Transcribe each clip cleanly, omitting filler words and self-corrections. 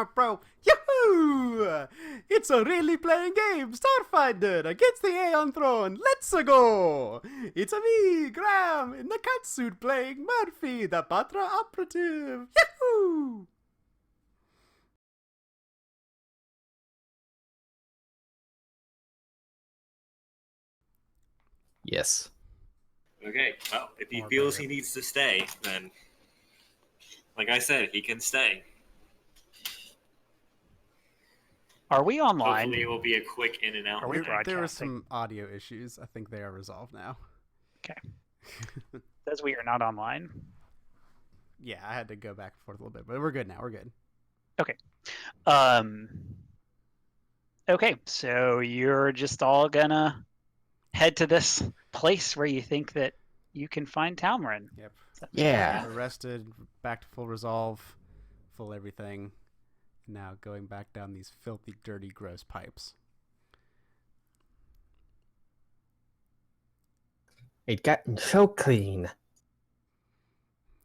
bro. Yahoo! It's a really playing game, Starfinder, against the Aeon throne. Let's go! It's a me, Graham, in the catsuit playing Murphy, the Patra operative. Yahoo! Yes. Okay, well, if he Or feels better. he needs to stay, then, like I said, he can stay. Are we online? Hopefully it will be a quick in and out. Are we thing. There were broadcasting? some audio issues. I think they are resolved now. Okay. Says we are not online. Yeah, I had to go back and forth a little bit, but we're good now. We're good. Okay. Okay, so you're just all gonna head to this place where you think that you can find Talmrin. Yep. Yeah. Arrested, back to full resolve, full everything. Now going back down these filthy, dirty, gross pipes. It gotten so clean.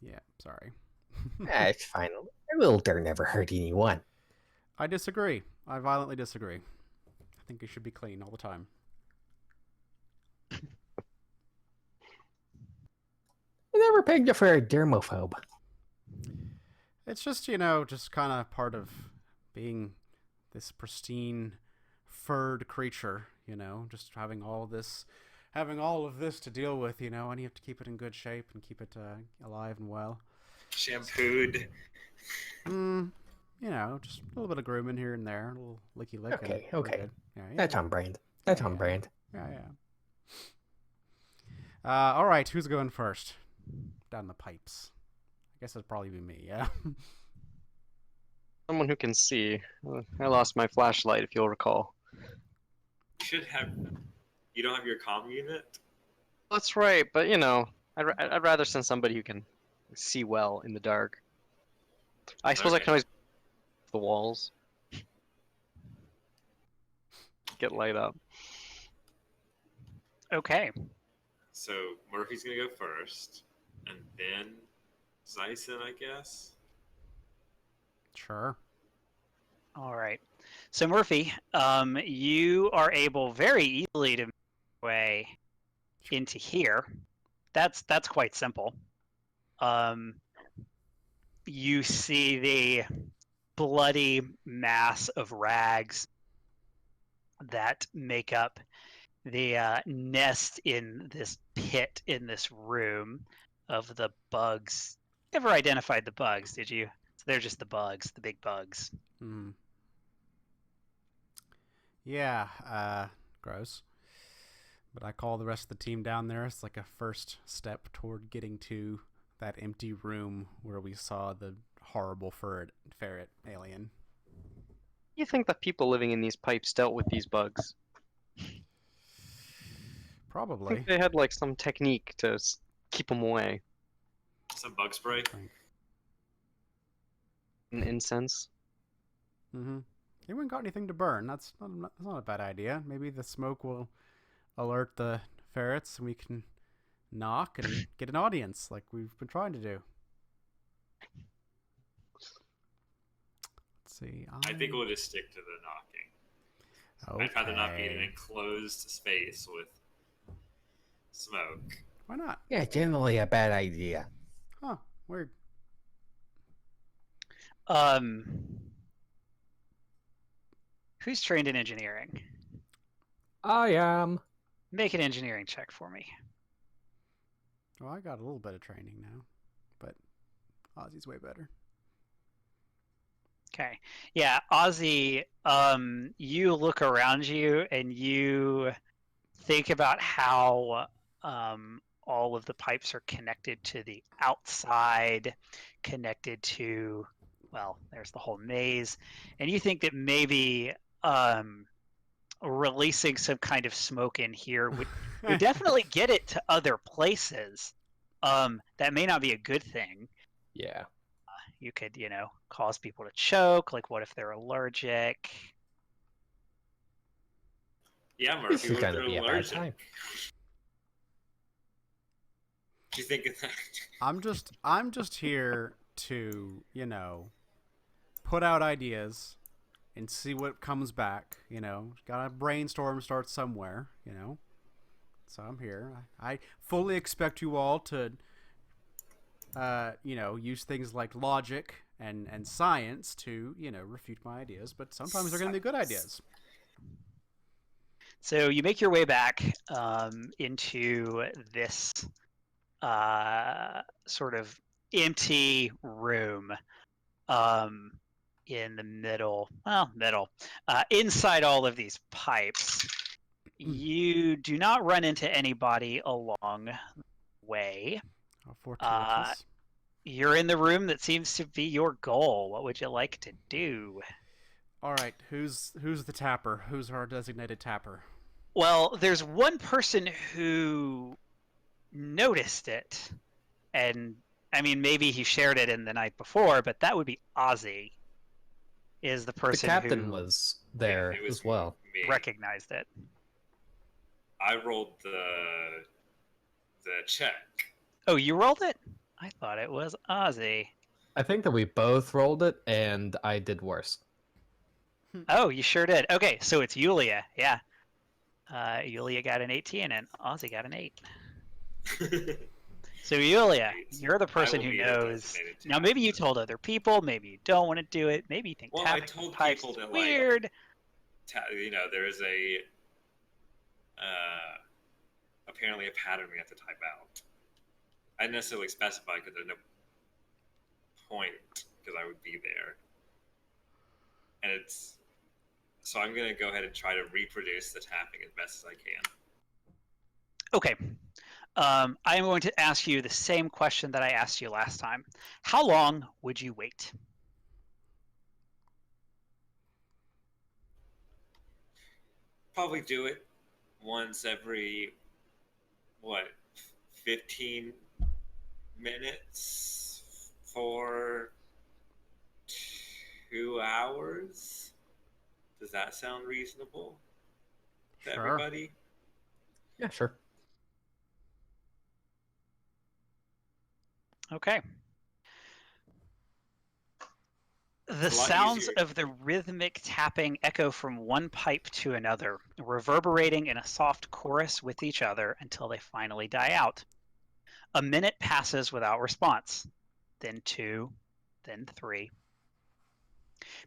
Yeah, sorry. It's fine. A little dirt never hurt anyone. I disagree. I violently disagree. I think it should be clean all the time. I never pegged you for a dermophobe. It's just, just kind of part of being this pristine, furred creature, just having all of this to deal with, and you have to keep it in good shape and keep it alive and well. Shampooed. Just a little bit of grooming here and there, a little licky lick. Okay. Yeah, That's on brand. That's on brand. Yeah. All right, who's going first? Down the pipes. I guess it'd probably be me, yeah? Someone who can see. I lost my flashlight, if you'll recall. You don't have your comm unit? That's right, but I'd rather send somebody who can see well in the dark. I suppose I Okay. can always the walls. Get light up. Okay. So Murphy's gonna go first, and then Zyson, I guess. Sure. All right. So Murphy, you are able very easily to make your way into here. That's quite simple. You see the bloody mass of rags that make up the nest in this pit in this room of the bugs. Never identified the bugs, did you? So they're just the bugs, the big bugs. Yeah, gross. But I call the rest of the team down there. It's like a first step toward getting to that empty room where we saw the horrible ferret alien. You think that people living in these pipes dealt with these bugs? I Probably. think they had like some technique to keep them away. Some bug spray. An incense. Anyone got anything to burn? That's not a bad idea. Maybe the smoke will alert the ferrets and we can knock and get an audience like we've been trying to do. Let's see. I think we'll just stick to the knocking. Okay. I'd rather not be in an enclosed space with smoke. Why not? Yeah, generally a bad idea. Huh. Weird. Who's trained in engineering? I am. Make an engineering check for me. Well, I got a little bit of training now, but Ozzy's way better. Okay. Yeah, Ozzy, you look around you and you think about how all of the pipes are connected to the outside, connected to, well, there's the whole maze. And you think that maybe releasing some kind of smoke in here would definitely get it to other places. That may not be a good thing. Yeah. You could, cause people to choke. Like, what if they're allergic? Yeah, This Murphy, is what if gonna they're be a bad allergic? time. What do you think of that? I'm just here to, put out ideas and see what comes back. Gotta brainstorm, start somewhere. So I'm here. I fully expect you all to, use things like logic and science to, refute my ideas. But sometimes they're going to be good ideas. So you make your way back into this sort of empty room in the middle, inside all of these pipes. You do not run into anybody along the way. Oh, fortuitous. You're in the room that seems to be your goal. What would you like to do? All right, who's the tapper? Who's our designated tapper? Well, there's one person who noticed it, and I mean, maybe he shared it in the night before, but that would be Ozzy. Is the The person captain who was there it was as well. Me. recognized it. I rolled the check. Oh, you rolled it? I thought it was Ozzy. I think that we both rolled it, and I did worse. Oh, you sure did. Okay, so it's Yulia. Yeah. Yulia got an 18 and Ozzy got an 8. So Yulia, you're the person who knows. Now maybe you told other people, maybe you don't want to do it, maybe you think Well, I tapping told pipes people is that weird. there is a apparently a pattern we have to type out. I didn't necessarily specify because there's no point because I would be there, and it's so I'm gonna go ahead and try to reproduce the tapping as best as I can. Okay. I'm going to ask you the same question that I asked you last time. How long would you wait? Probably do it once every 15 minutes for 2 hours. Does that sound reasonable to Sure. everybody? Yeah, sure. Okay. The It's a lot sounds easier. of the rhythmic tapping echo from one pipe to another, reverberating in a soft chorus with each other until they finally die out. A minute passes without response, then 2, then 3.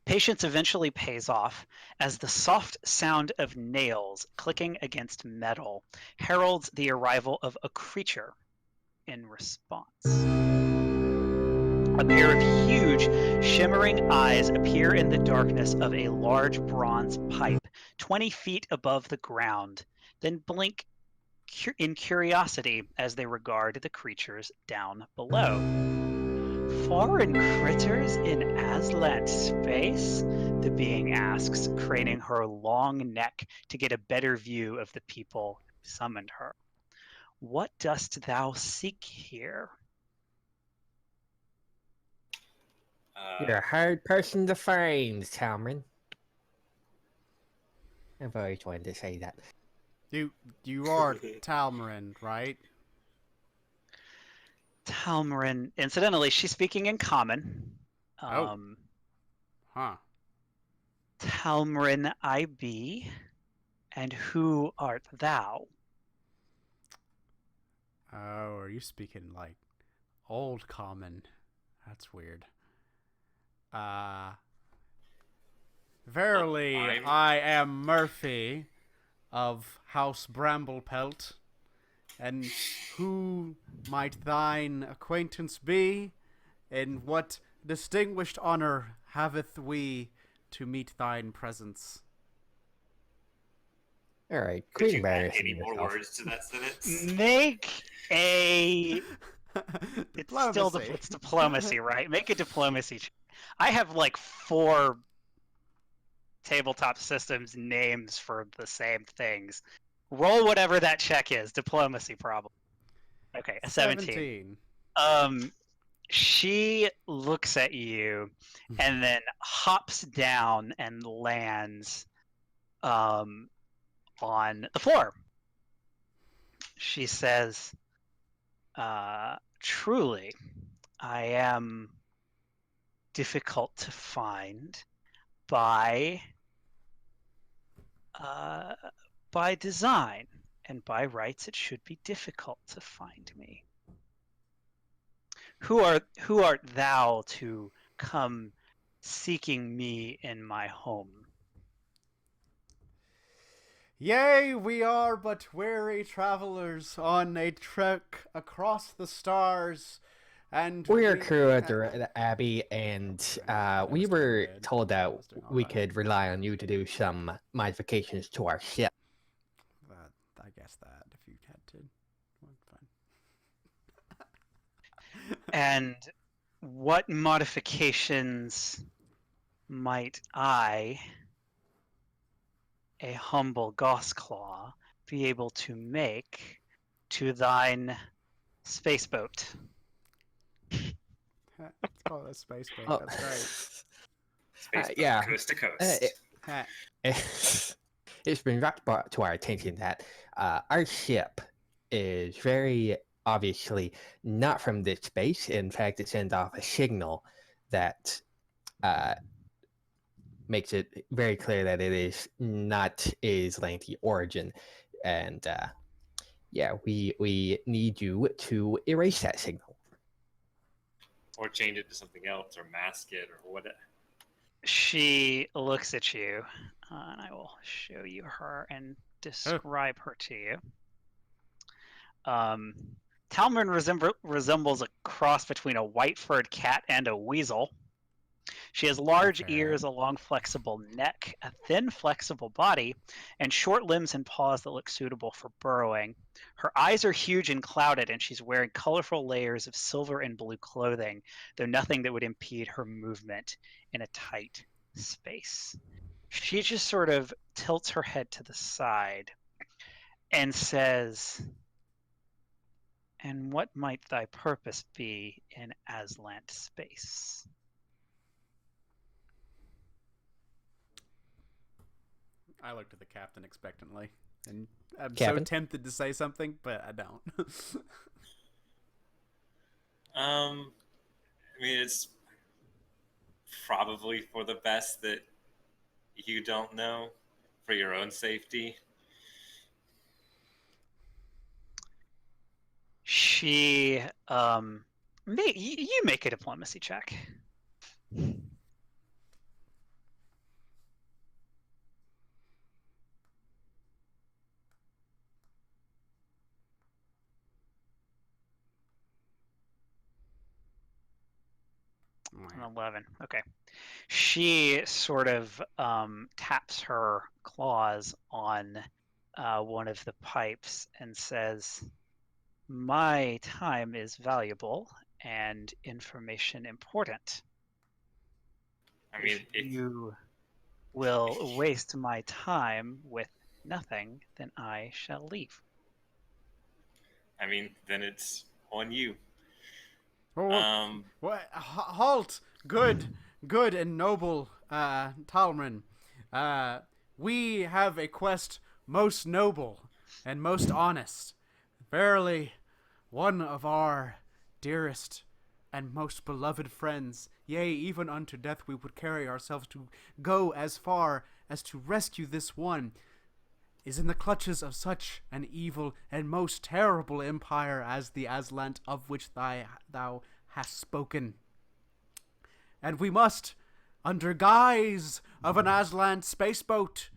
Patience eventually pays off as the soft sound of nails clicking against metal heralds the arrival of a creature in response. A pair of huge, shimmering eyes appear in the darkness of a large bronze pipe 20 feet above the ground, then blink in curiosity as they regard the creatures down below. Foreign critters in Aslant space? The being asks, craning her long neck to get a better view of the people who summoned her. What dost thou seek here? You're a hard person to find, Talmrin. I've always wanted to say that. You are Talmrin, right? Talmrin. Incidentally, she's speaking in common. Huh. Talmrin I be, and who art thou? Oh, are you speaking like old common? That's weird. Verily, I am Murphy of House Bramblepelt, and who might thine acquaintance be, and what distinguished honor haveth we to meet thine presence? All right, Could quit you add embarrassing any more yourself. words to that sentence? Make a. Diplomacy. It's diplomacy, right? Make a diplomacy. I have like 4 tabletop systems names for the same things. Roll whatever that check is. Diplomacy, probably. Okay, a 17. She looks at you and then hops down and lands on the floor. She says, truly, I am difficult to find by design, and by rights it should be difficult to find me. Who art thou to come seeking me in my home? Yea, we are but weary travelers on a trek across the stars, and We're a crew at the Abbey, and we was doing were good. told I that was doing we alright. could rely on you to do some modifications to our ship. I guess that if you had to, well, fine. And what modifications might I, a humble Gossclaw, be able to make to thine spaceboat? Let's call it a space boat. Oh. That's right. Space boat, yeah. coast to coast. Ha. It's been brought to our attention that our ship is very obviously not from this space. In fact, it sends off a signal that makes it very clear that it is not Islanti origin. And yeah, we need you to erase that signal. Or change it to something else, or mask it, or whatever. She looks at you, and I will show you her and describe her to you. Talmrin resembles a cross between a white-furred cat and a weasel. She has large ears, a long, flexible neck, a thin, flexible body, and short limbs and paws that look suitable for burrowing. Her eyes are huge and clouded, and she's wearing colorful layers of silver and blue clothing, though nothing that would impede her movement in a tight space. She just sort of tilts her head to the side and says, "And what might thy purpose be in Aslant space?" I looked at the captain expectantly, and I'm Captain? so tempted to say something, but I don't. I mean, it's probably for the best that you don't know, for your own safety. She, you make a diplomacy check. An 11. Okay. She sort of taps her claws on one of the pipes and says, "My time is valuable and information important. I mean, If you will waste my time with nothing, then I shall leave." I mean, then it's on you. What? Halt! Good and noble, Talmrin. We have a quest most noble and most honest. Verily, one of our dearest and most beloved friends. Yea, even unto death we would carry ourselves to go as far as to rescue this one, is in the clutches of such an evil and most terrible empire as the Aslant of which thou hast spoken. And we must, under guise of an Aslant spaceboat,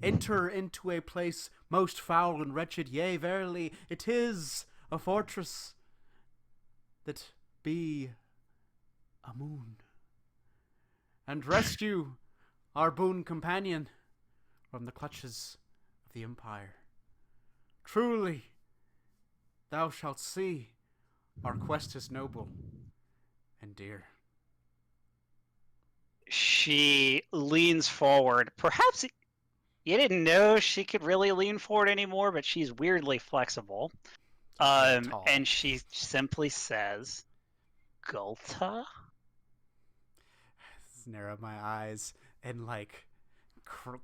enter into a place most foul and wretched. Yea, verily, it is a fortress that be a moon, and rescue our boon companion from the clutches of the empire. Truly, thou shalt see our quest is noble and dear. She leans forward. Perhaps you didn't know she could really lean forward anymore, but she's weirdly flexible. Tall. And she simply says, "Gulta?" Narrow my eyes and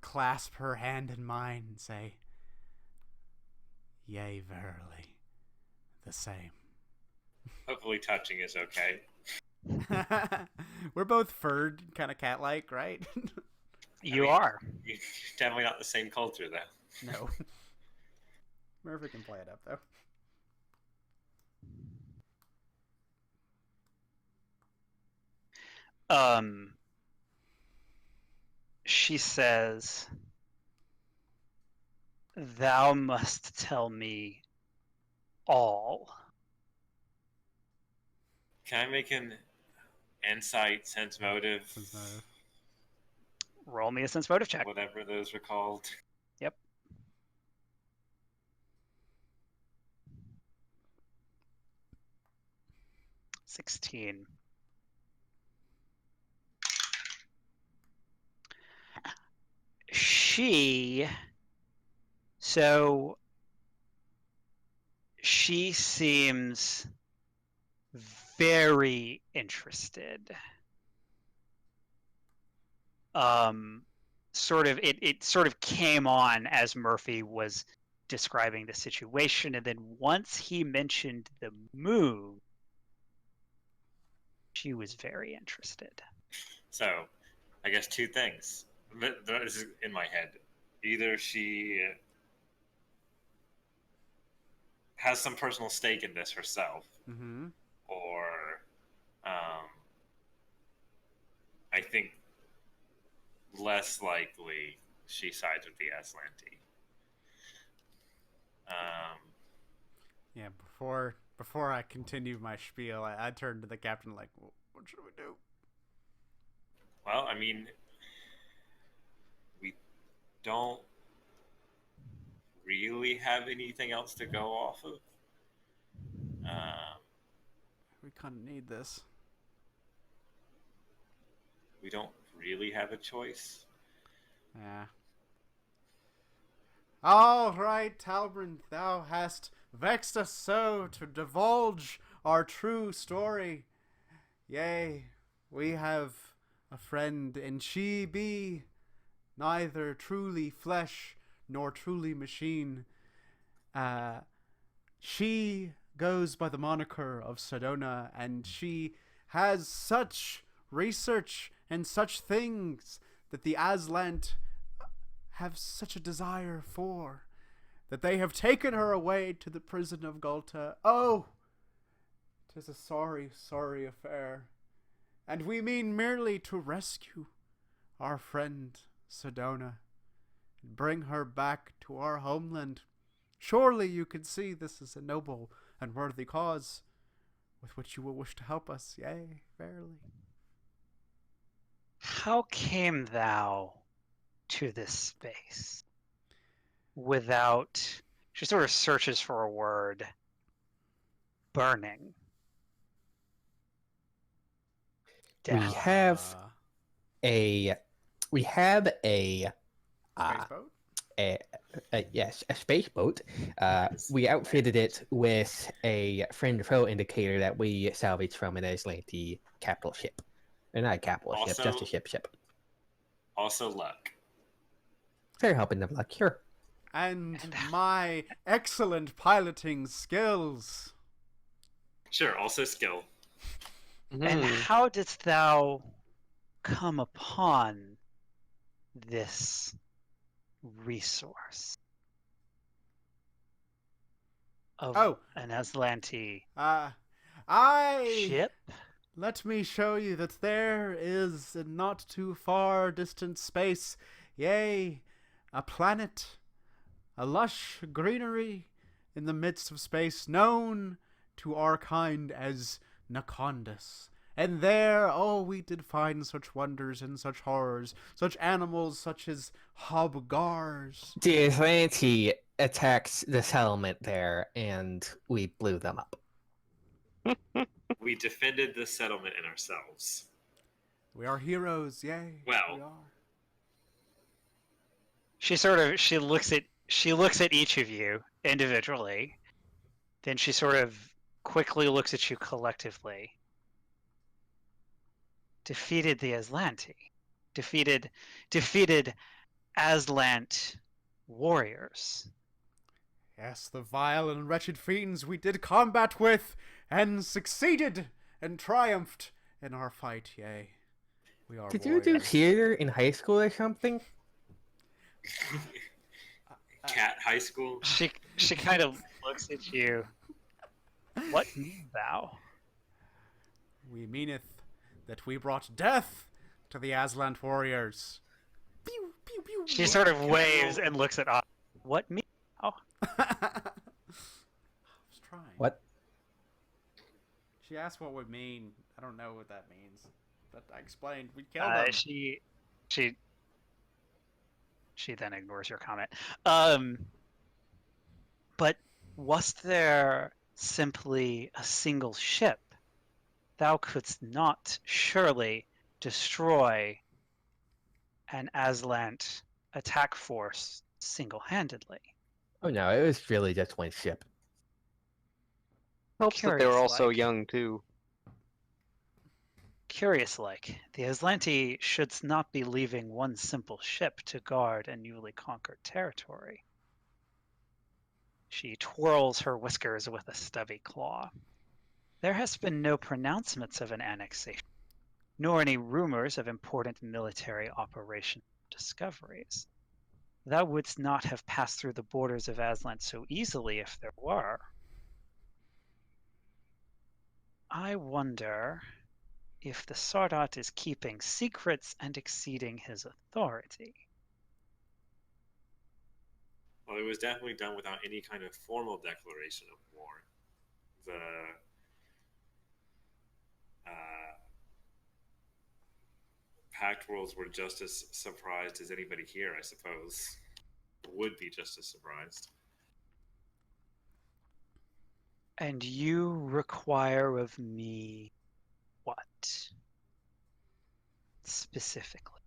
clasp her hand in mine and say, "Yea, verily, the same." Hopefully touching is okay. We're both furred, kind of cat-like, right? You mean- are. You're definitely not the same culture, though. No. Murphy can play it up, though. She says, "Thou must tell me all." Can I make an insight, sense motive, Roll me a sense motive check. whatever those were called? Yep. $16. So she seems very interested. It sort of came on as Murphy was describing the situation, and then once he mentioned the moon, she was very interested. So, I guess two things. This is in my head. Either she has some personal stake in this herself, Mm-hmm. or I think less likely she sides with the Aslanti. Yeah, before I continue my spiel, I turned to the captain like, what should we do? Well, I mean, we don't really have anything else to go off of. We kind of need this. We don't really have a choice. Yeah. All right, Talmrin, thou hast vexed us so to divulge our true story. Yea, we have a friend, and she be neither truly flesh nor truly machine. She goes by the moniker of Sedona, and she has such research and such things that the Aslant have such a desire for, that they have taken her away to the prison of Gulta. Oh, 'tis a sorry, sorry affair, and we mean merely to rescue our friend Sedona and bring her back to our homeland. Surely you can see this is a noble and worthy cause with which you will wish to help us, yea, verily. How came thou to this space without... She sort of searches for a word. Burning. We Death. have a Space boat? a space boat. We outfitted it with a friend foe indicator that we salvaged from an Aslanti capital ship. Or not a capital ship, just a ship. Also, luck. Fair helping of luck, sure. And my excellent piloting skills. Sure, also skill. And how didst thou come upon this resource of an Aslanti ship? Let me show you that there is in not too far distant space, yea, a planet, a lush greenery in the midst of space, known to our kind as Nacondas. And there, oh, we did find such wonders and such horrors, such animals such as hobgars. The Aslanti attacked the settlement there, and we blew them up. We defended the settlement in ourselves. We are heroes, yea. Well. We are. She looks at each of you individually, then she sort of quickly looks at you collectively. Defeated the Aslanti. Defeated Aslant warriors. Yes, the vile and wretched fiends we did combat with, and succeeded, and triumphed, in our fight, yea. We are Did you do warriors. theater in high school or something? Cat high school. She kind of looks at you. What mean thou? We meaneth that we brought death to the Aslant warriors. Pew, pew, pew. She sort of waves and looks at us. What mean thou? I was trying. What? She asked what would mean. I don't know what that means. But I explained. We killed them. She then ignores your comment. But was there simply a single ship? Thou couldst not surely destroy an Aslant attack force single-handedly. Oh no, it was really just one ship. Helps that they were all so Curious-like. young too. Curious-like, the Aslanti should not be leaving one simple ship to guard a newly conquered territory. She twirls her whiskers with a stubby claw. There has been no pronouncements of an annexation, nor any rumors of important military operation discoveries. Thou wouldst not have passed through the borders of Aslan so easily if there were. I wonder if the Sardat is keeping secrets and exceeding his authority. Well, it was definitely done without any kind of formal declaration of war. The Pact Worlds were just as surprised as anybody here, I suppose. Would be just as surprised. And you require of me what? Specifically.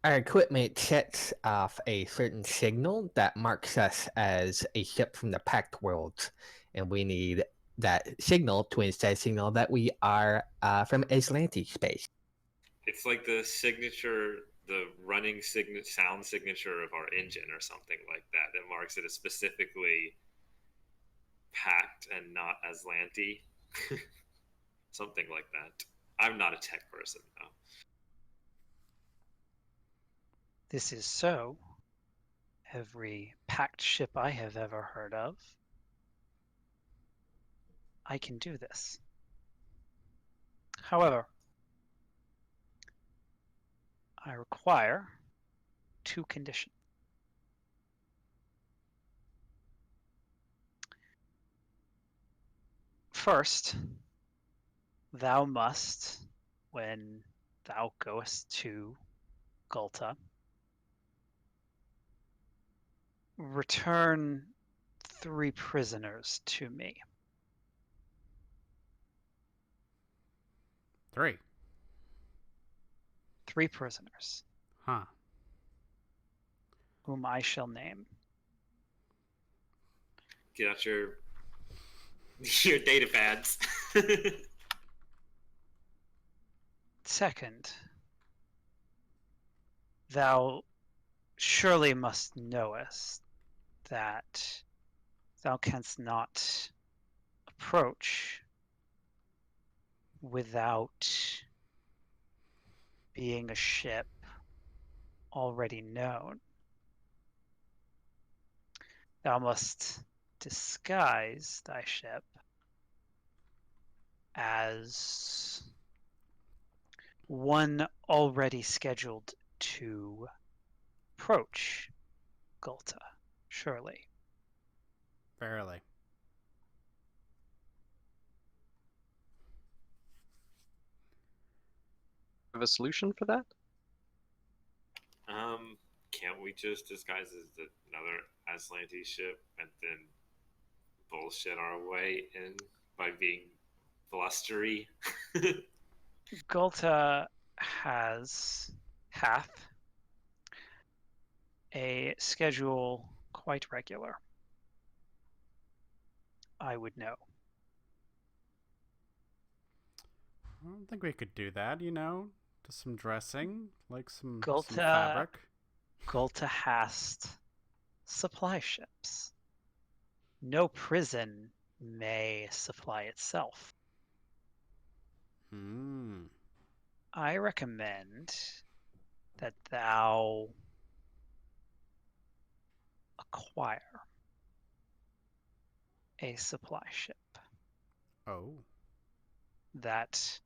Our equipment sets off a certain signal that marks us as a ship from the Pact Worlds, and we need that signal to instead signal that we are from Aslanti space. It's like the signature, the running sound signature of our engine or something like that, that marks it as specifically Pact and not Aslanti. Something like that. I'm not a tech person, though. This is so. Every packed ship I have ever heard of. I can do this. However, I require 2 conditions. First, thou must, when thou goest to Gulta, return 3 prisoners to me. 3. 3 prisoners, Huh. whom I shall name. Get out your data pads. Second, thou surely must knowest that thou canst not approach without being a ship already known. Thou must disguise thy ship as one already scheduled to approach Gulta, surely. Barely. Have a solution for that? Can't we just disguise as another Aslanti ship and then bullshit our way in by being blustery? Gulta hath a schedule quite regular. I would know. I don't think we could do that, Just some dressing, like some Gulta- fabric. Gulta has supply ships. No prison may supply itself. Hmm. I recommend that thou acquire a supply ship Oh. that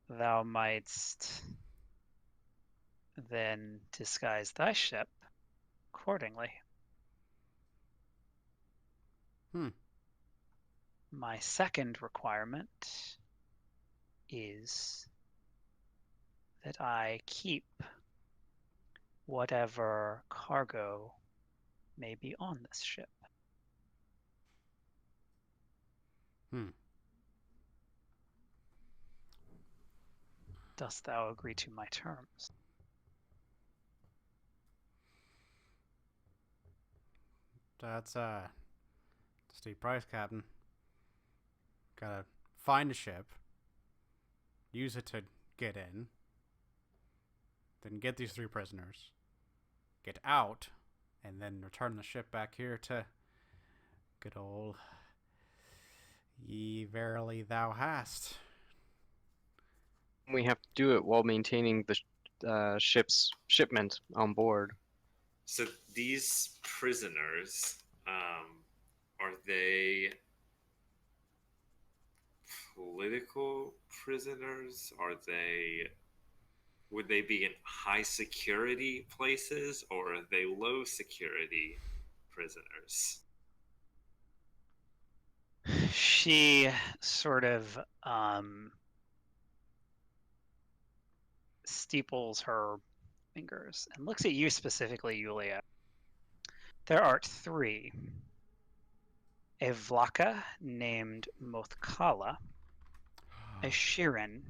thou mightst then disguise thy ship accordingly. Hmm. My second requirement is that I keep whatever cargo may be on this ship. Hmm. Dost thou agree to my terms? That's steep price, Captain. Gotta find a ship, use it to get in, then get these 3 prisoners, get out, and then return the ship back here to good old Ye Verily Thou Hast. We have to do it while maintaining the ship's shipment on board. So these prisoners, are they political prisoners? Would they be in high security places, or are they low security prisoners? She sort of steeples her fingers and looks at you specifically, Yulia. There are 3. A Vlaka named Mothkala, a Shirin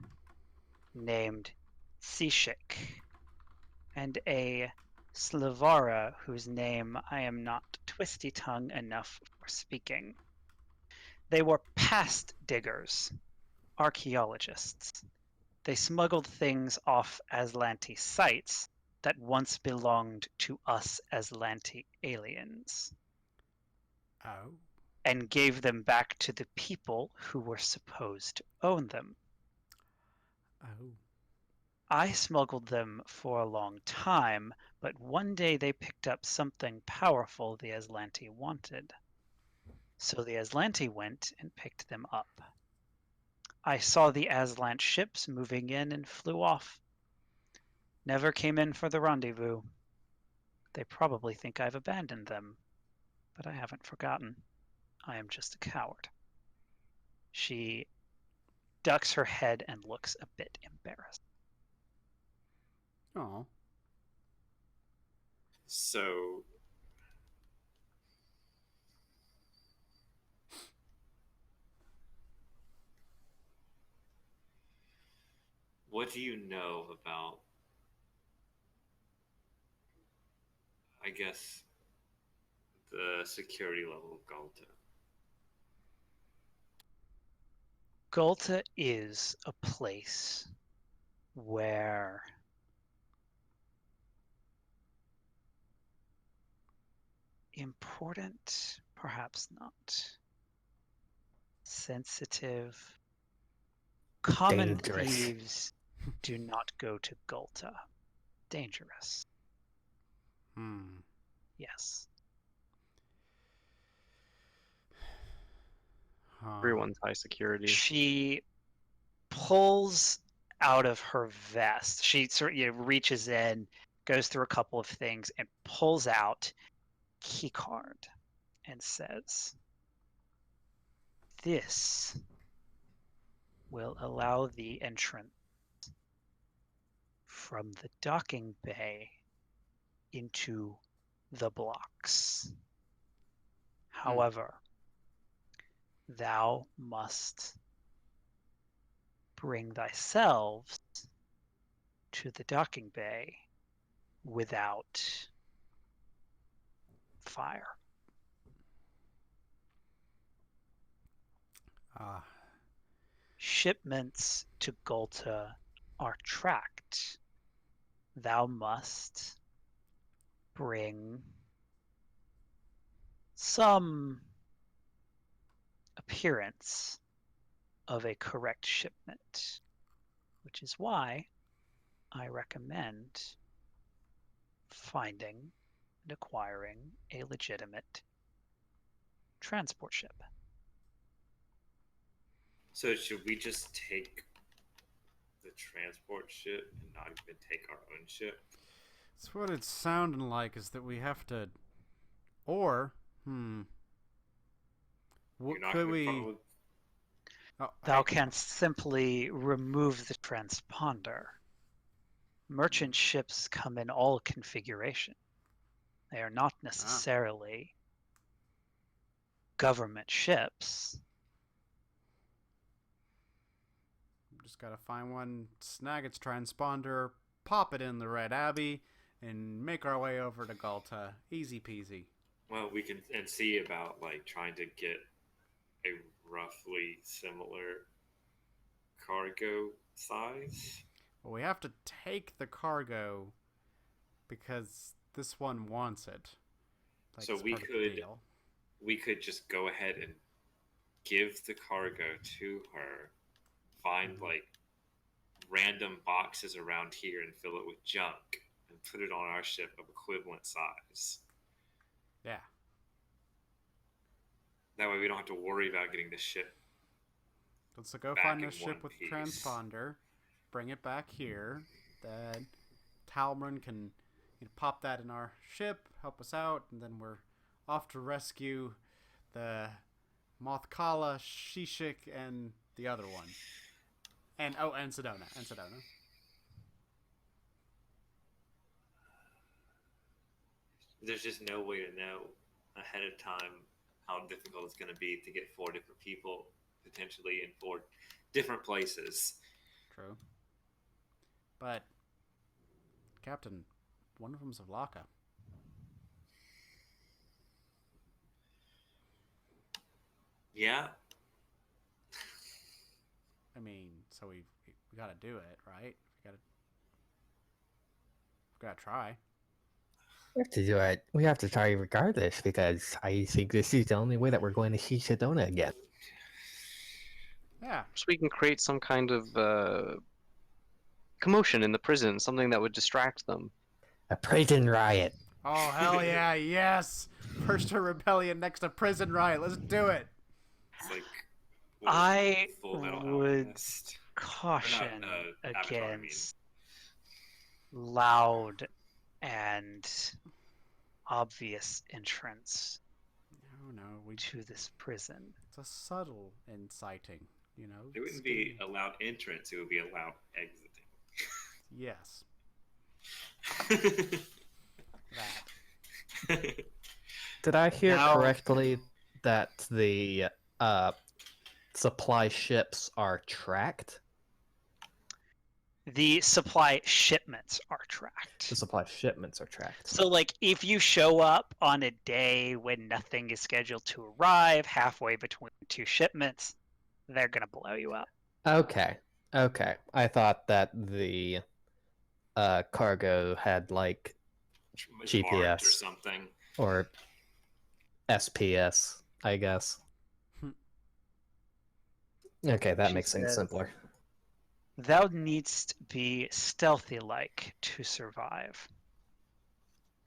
named Sishik, and a Slavara whose name I am not twisty-tongued enough for speaking. They were past diggers, archaeologists. They smuggled things off Aslanti sites that once belonged to us Aslanti aliens Oh. and gave them back to the people who were supposed to own them. Oh. I smuggled them for a long time, but one day they picked up something powerful the Aslanti wanted. So the Aslanti went and picked them up. I saw the Aslant ships moving in and flew off. Never came in for the rendezvous. They probably think I've abandoned them, but I haven't forgotten. I am just a coward. She ducks her head and looks a bit embarrassed. Oh. So what do you know about, I guess, the security level of Gulta? Gulta is a place where important, perhaps not, sensitive, common Dangerous. thieves do not go to Gulta. Dangerous, Hmm. yes. Huh. Everyone's high security. She pulls out of her vest. She sort of reaches in, goes through a couple of things, and pulls out key card and says, "This will allow the entrance from the docking bay into the blocks. However, thou must bring thyself to the docking bay without fire." Ah. Shipments to Gulta are tracked. Thou must bring some appearance of a correct shipment. which is why I recommend finding and acquiring a legitimate transport ship. So should we just take the transport ship and not even take our own ship? It's what it's sounding like is that we have to, or what You're not could gonna we? probably- Oh, Thou canst simply remove the transponder. Merchant ships come in all configuration. They are not necessarily government ships. just gotta find one, snag its transponder, pop it in the Red Abbey, and make our way over to Gulta. Easy peasy. Well, we can and see about like trying to get a roughly similar cargo size. Well, we have to take the cargo because this one wants it. Like, So it's we part of the could- deal. We could just go ahead and give the cargo to her, find like random boxes around here and fill it with junk and put it on our ship of equivalent size. Yeah. That way we don't have to worry about getting the ship. Let's go Back find in a ship one with piece. transponder, bring it back here. Then Talmrin can pop that in our ship, help us out, and then we're off to rescue the Mothkala, Shishik, and the other one. And Sedona. There's just no way to know ahead of time how difficult it's going to be to get 4 different people potentially in 4 different places. True. But, Captain, one of them's a Vlaka. Yeah. I mean, so we gotta do it, right? We gotta try. We have to do it. We have to try regardless because I think this is the only way that we're going to see Sedona again. Yeah. So we can create some kind of commotion in the prison, something that would distract them. A prison riot. Oh, hell yeah, yes! First a rebellion, next a prison riot. Let's do it! It's like I Full Metal would Alchemist. caution Avatar, I mean. against loud and obvious entrance No, to this prison. it's a subtle inciting, It wouldn't be a loud entrance, it would be a loud exiting. Yes, that. Did I hear Now- correctly that the supply ships are tracked? The supply shipments are tracked. The supply shipments are tracked. So, like, if you show up on a day when nothing is scheduled to arrive, halfway between 2 shipments, they're gonna blow you up. Okay. I thought that the cargo had like It's marked GPS. or something. or SPS, I guess. Okay, that She makes things says- simpler. Thou needst be stealthy-like to survive.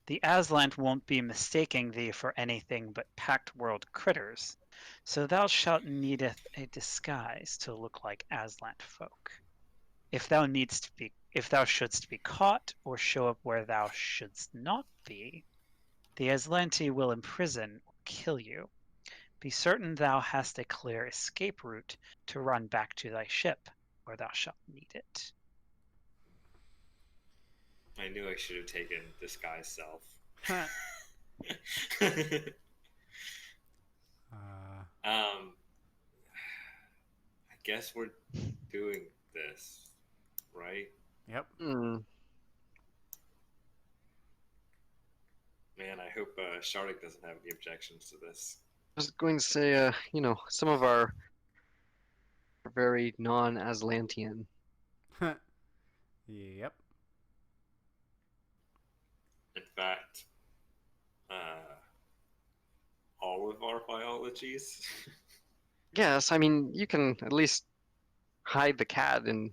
The Aslant won't be mistaking thee for anything but packed world critters, so thou shalt needeth a disguise to look like Aslant folk. If thou shouldst be caught or show up where thou shouldst not be, the Aslanti will imprison or kill you. Be certain thou hast a clear escape route to run back to thy ship, where thou shalt need it. I knew I should have taken disguise self. I guess we're doing this, right? Yep. Hmm. Man, I hope Shardik doesn't have any objections to this. I was going to say, some of our are very non-Aslantean. Yep. In fact, all of our biologies. Yes, I mean, you can at least hide the cat and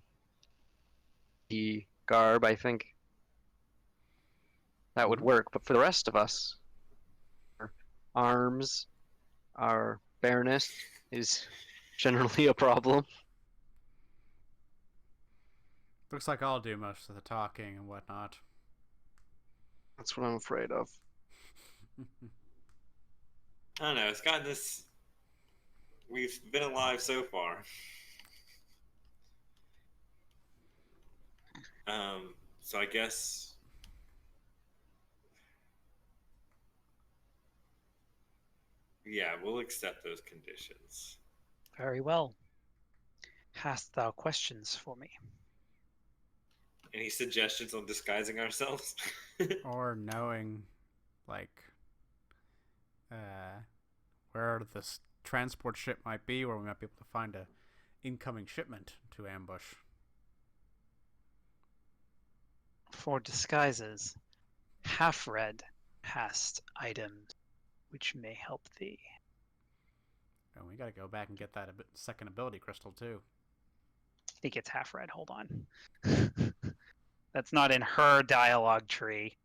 the garb, I think that would work. But for the rest of us, our arms, our bareness is generally a problem. Looks like I'll do most of the talking and whatnot. That's what I'm afraid of. I don't know. It's gotten this. We've been alive so far. So I guess. Yeah, we'll accept those conditions. Very well. Hast thou questions for me? Any suggestions on disguising ourselves? Or knowing, like, where this transport ship might be, where we might be able to find a incoming shipment to ambush. For disguises, half-red hast items which may help thee. And we gotta go back and get that second ability crystal, too. I think it's half-red. Hold on. That's not in her dialogue tree.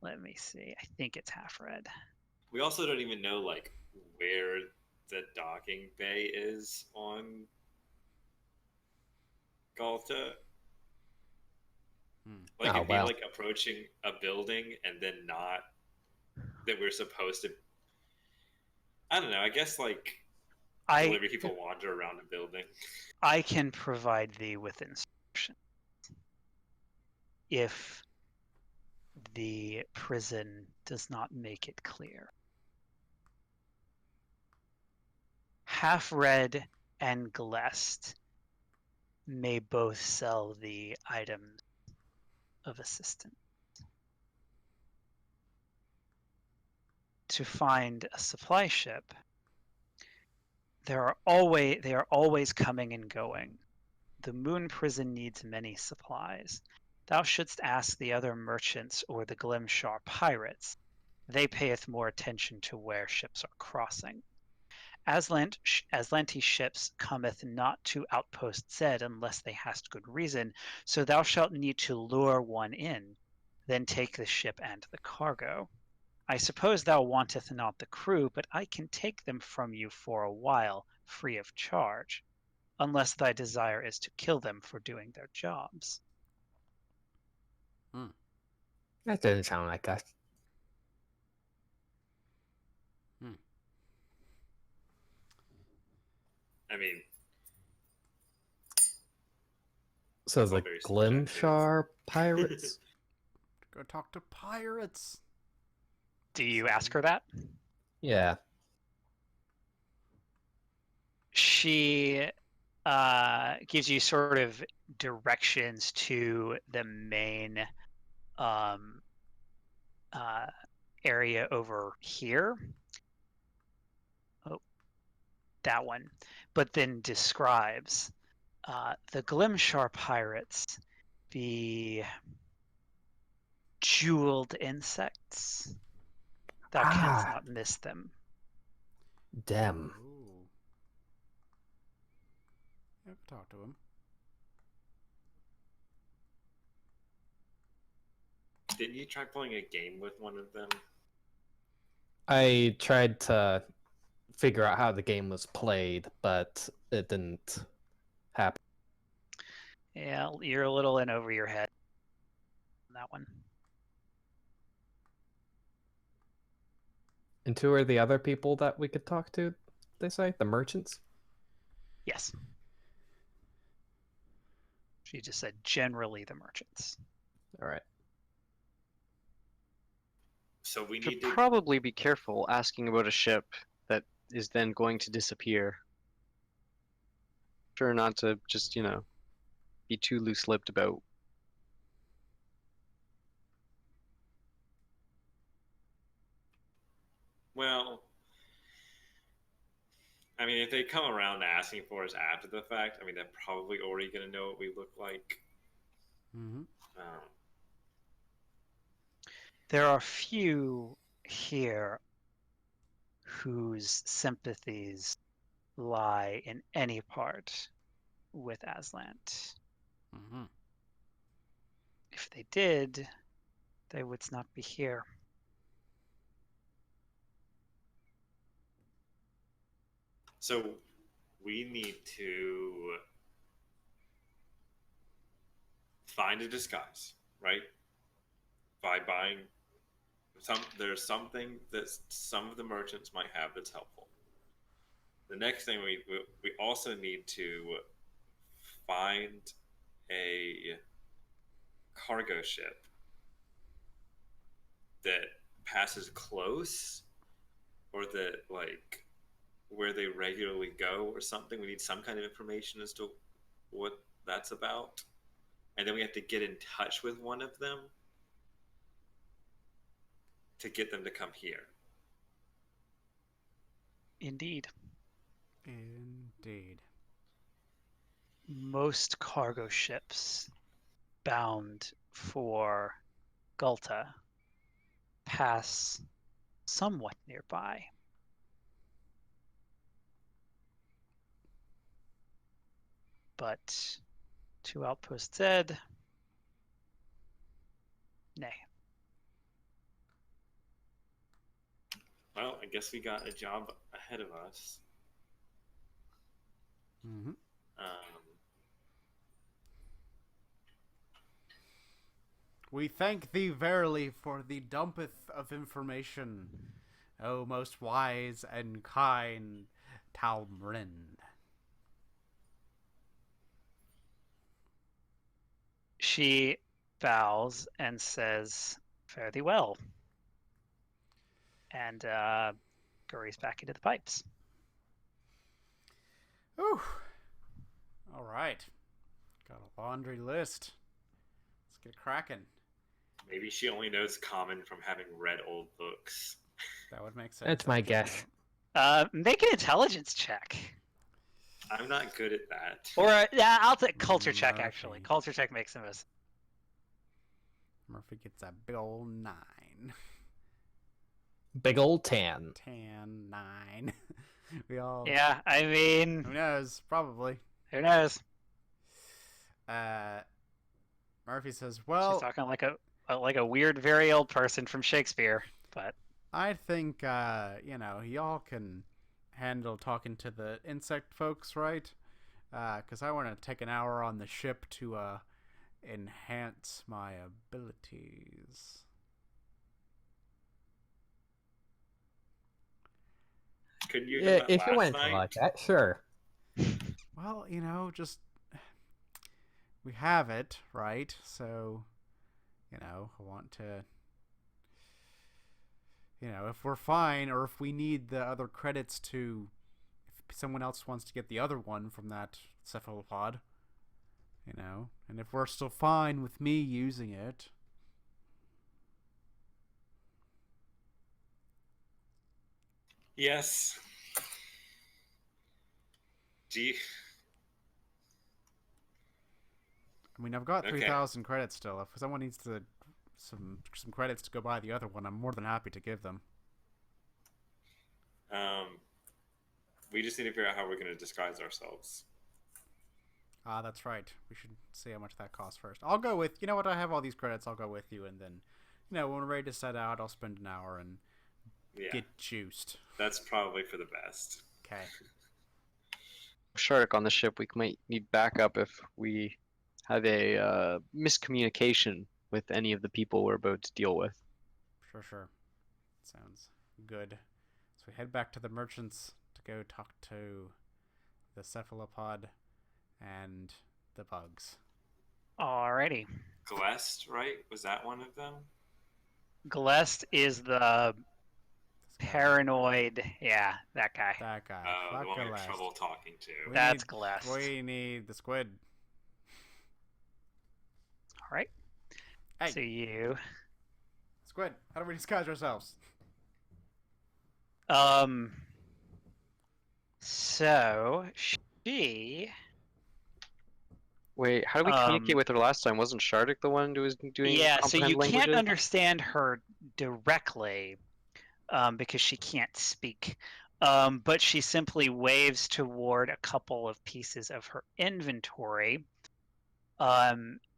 Let me see. I think it's half-red. We also don't even know like where the docking bay is on Gulta. Like Oh, it'd be well. like approaching a building and then not that we're supposed to. I don't know. I guess like delivery people wander around a building. I can provide thee with instructions if the prison does not make it clear. Half-red and Glest may both sell the items of assistance. To find a supply ship, they are always coming and going. The moon prison needs many supplies. Thou shouldst ask the other merchants or the Glimshar pirates. They payeth more attention to where ships are crossing. Aslanti ships cometh not to outpost Zed unless they hast good reason, so thou shalt need to lure one in, then take the ship and the cargo. I suppose thou wanteth not the crew, but I can take them from you for a while, free of charge, unless thy desire is to kill them for doing their jobs. That doesn't sound like us. I mean, So it's all the very subjective. Glimshar pirates? Go talk to pirates. Do you ask her that? Yeah. She gives you sort of directions to the main area over here. Oh, that one. But then describes the Glimshar pirates be jeweled insects. Thou canst not miss them. Them. Ooh. Yeah, talk to him. Didn't you try playing a game with one of them? I tried to figure out how the game was played, but it didn't happen. Yeah, you're a little in over your head on that one. And who are the other people that we could talk to, they say? The merchants? Yes. She just said generally the merchants. All right. So we Should need to. probably be careful asking about a ship that is then going to disappear. Sure not to just, be too loose-lipped about. Well, I mean, if they come around asking for us after the fact, I mean, they're probably already going to know what we look like. Mm-hmm. There are few here whose sympathies lie in any part with Aslant. Mm-hmm. If they did, they would not be here. So we need to find a disguise, right? By buying there's something that some of the merchants might have that's helpful. The next thing we also need to find a cargo ship that passes close, or that like where they regularly go or something. We need some kind of information as to what that's about, and then we have to get in touch with one of them to get them to come here. Indeed. Indeed. Most cargo ships bound for Gulta pass somewhat nearby. But to Outpost Z, nay. Well, I guess we got a job ahead of us. Mm-hmm. We thank thee verily for the dumpeth of information, O most wise and kind Talmrin. She bows and says, "Fare thee well," and scurries back into the pipes. Ooh. All right. Got a laundry list. Let's get cracking. Maybe she only knows common from having read old books. That would make sense. That's my guess. Make an intelligence check. I'm not good at that. Or, yeah, I'll take culture check, Murphy. actually. Culture check makes the most. Murphy gets a big old 9. Big old 10. 10, 9. We all... Yeah, I mean... Who knows? Probably. Who knows? Murphy says, well... She's talking like a weird, very old person from Shakespeare, but... I think, y'all can handle talking to the insect folks, right? Because I want to take an hour on the ship to enhance my abilities. Couldn't you Yeah, do that if you last went night? like that, sure. Well, just... We have it, right? So, I want to... if we're fine, or if we need the other credits to... If someone else wants to get the other one from that cephalopod, and if we're still fine with me using it... Yes. Do you... I mean, I've got Okay. 3,000 credits still. If someone needs some credits to go buy the other one, I'm more than happy to give them. We just need to figure out how we're going to disguise ourselves. Ah, that's right. We should see how much that costs first. I'll go with... You know what? I have all these credits. I'll go with you, and then... when we're ready to set out, I'll spend an hour and get juiced. That's probably for the best. Okay. Shark on the ship, we might need backup if we have a miscommunication with any of the people we're about to deal with. Sure. Sounds good. So we head back to the merchants to go talk to the cephalopod and the bugs. Alrighty. Glest, right? Was that one of them? Glest is the paranoid... Yeah, that guy. That guy. The Fuck one we have Celeste. trouble talking to. That's Glest. We need the squid. Alright. Hey. So you... Squid, how do we disguise ourselves? So she... Wait, how did we communicate with her last time? Wasn't Shardik the one who was doing Yeah, so you comprehend can't languages? understand her directly because she can't speak. But she simply waves toward a couple of pieces of her inventory.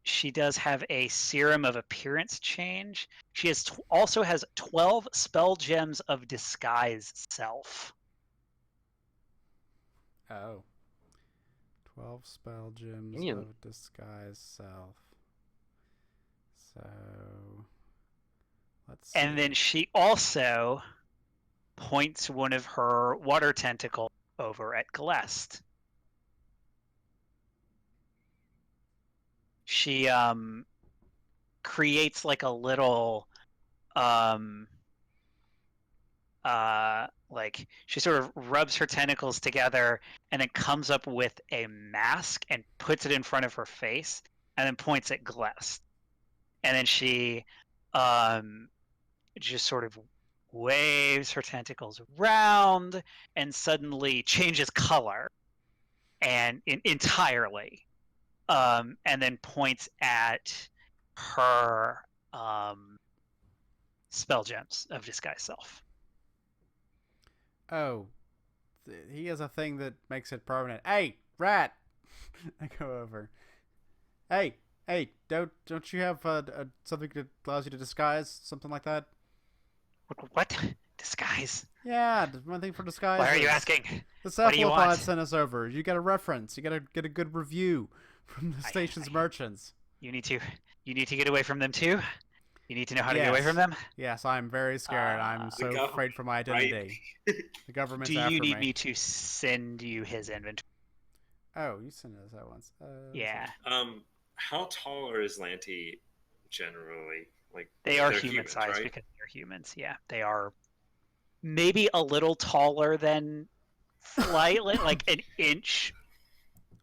she does have a serum of appearance change. She also has 12 spell gems of disguise self. Oh. 12 spell gems Damn. of disguise self. So let's see. And then she also points one of her water tentacles over at Gelest. She creates like a little like she sort of rubs her tentacles together and then comes up with a mask and puts it in front of her face and then points at Gelest. And then she just sort of waves her tentacles around and suddenly changes color and entirely, and then points at her spell gems of disguise self. Oh, he has a thing that makes it permanent. Hey, rat! I go over. Hey, don't you have something that allows you to disguise, something like that? What? Disguise? Yeah, one thing for disguise. Why are you asking? The What do you cephalopod want? sent us over. You got a reference. You got to get a good review from the station's merchants. You need to get away from them too? You need to know how to get away from them? Yes, I'm very scared. I'm The so government, afraid for my identity. The government's Do after you need me. me to send you his inventory? Oh, you sent us that once. Yeah. How tall is Lanty generally? Like They are they're human humans, sized right? because they're humans. Yeah. They are maybe a little taller than slightly like an inch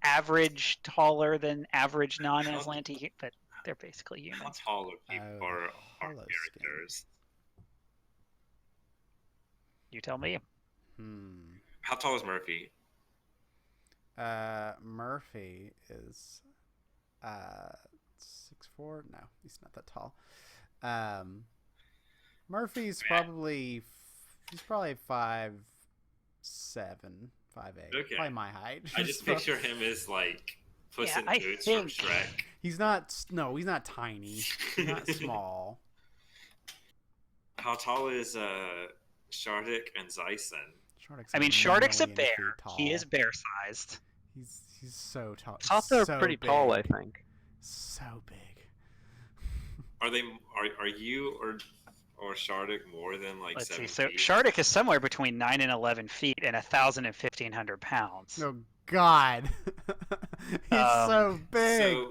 average taller than average non-Aslanti, but they're basically How humans. tall are people Oh, are hollow skin. characters? You tell me. How tall is Murphy? Murphy is 6'4". No, he's not that tall. Murphy's probably 5'7", 5'8". Okay. Probably my height. I just picture him as like Puss Yeah, in I Boots think- from Shrek. He's not. No, he's not tiny. He's not small. How tall is Shardik and Zyson? Shardik's I mean, Shardik's a million feet bear. tall. He is bear-sized. He's so tall. I thought they're so pretty big. tall, I think. So big. Are they? Are you or Shardik more than like Let's 7 see. So feet? Shardik is somewhere between 9 and 11 feet and 1,000 and 1,500 pounds. Oh God, he's so big.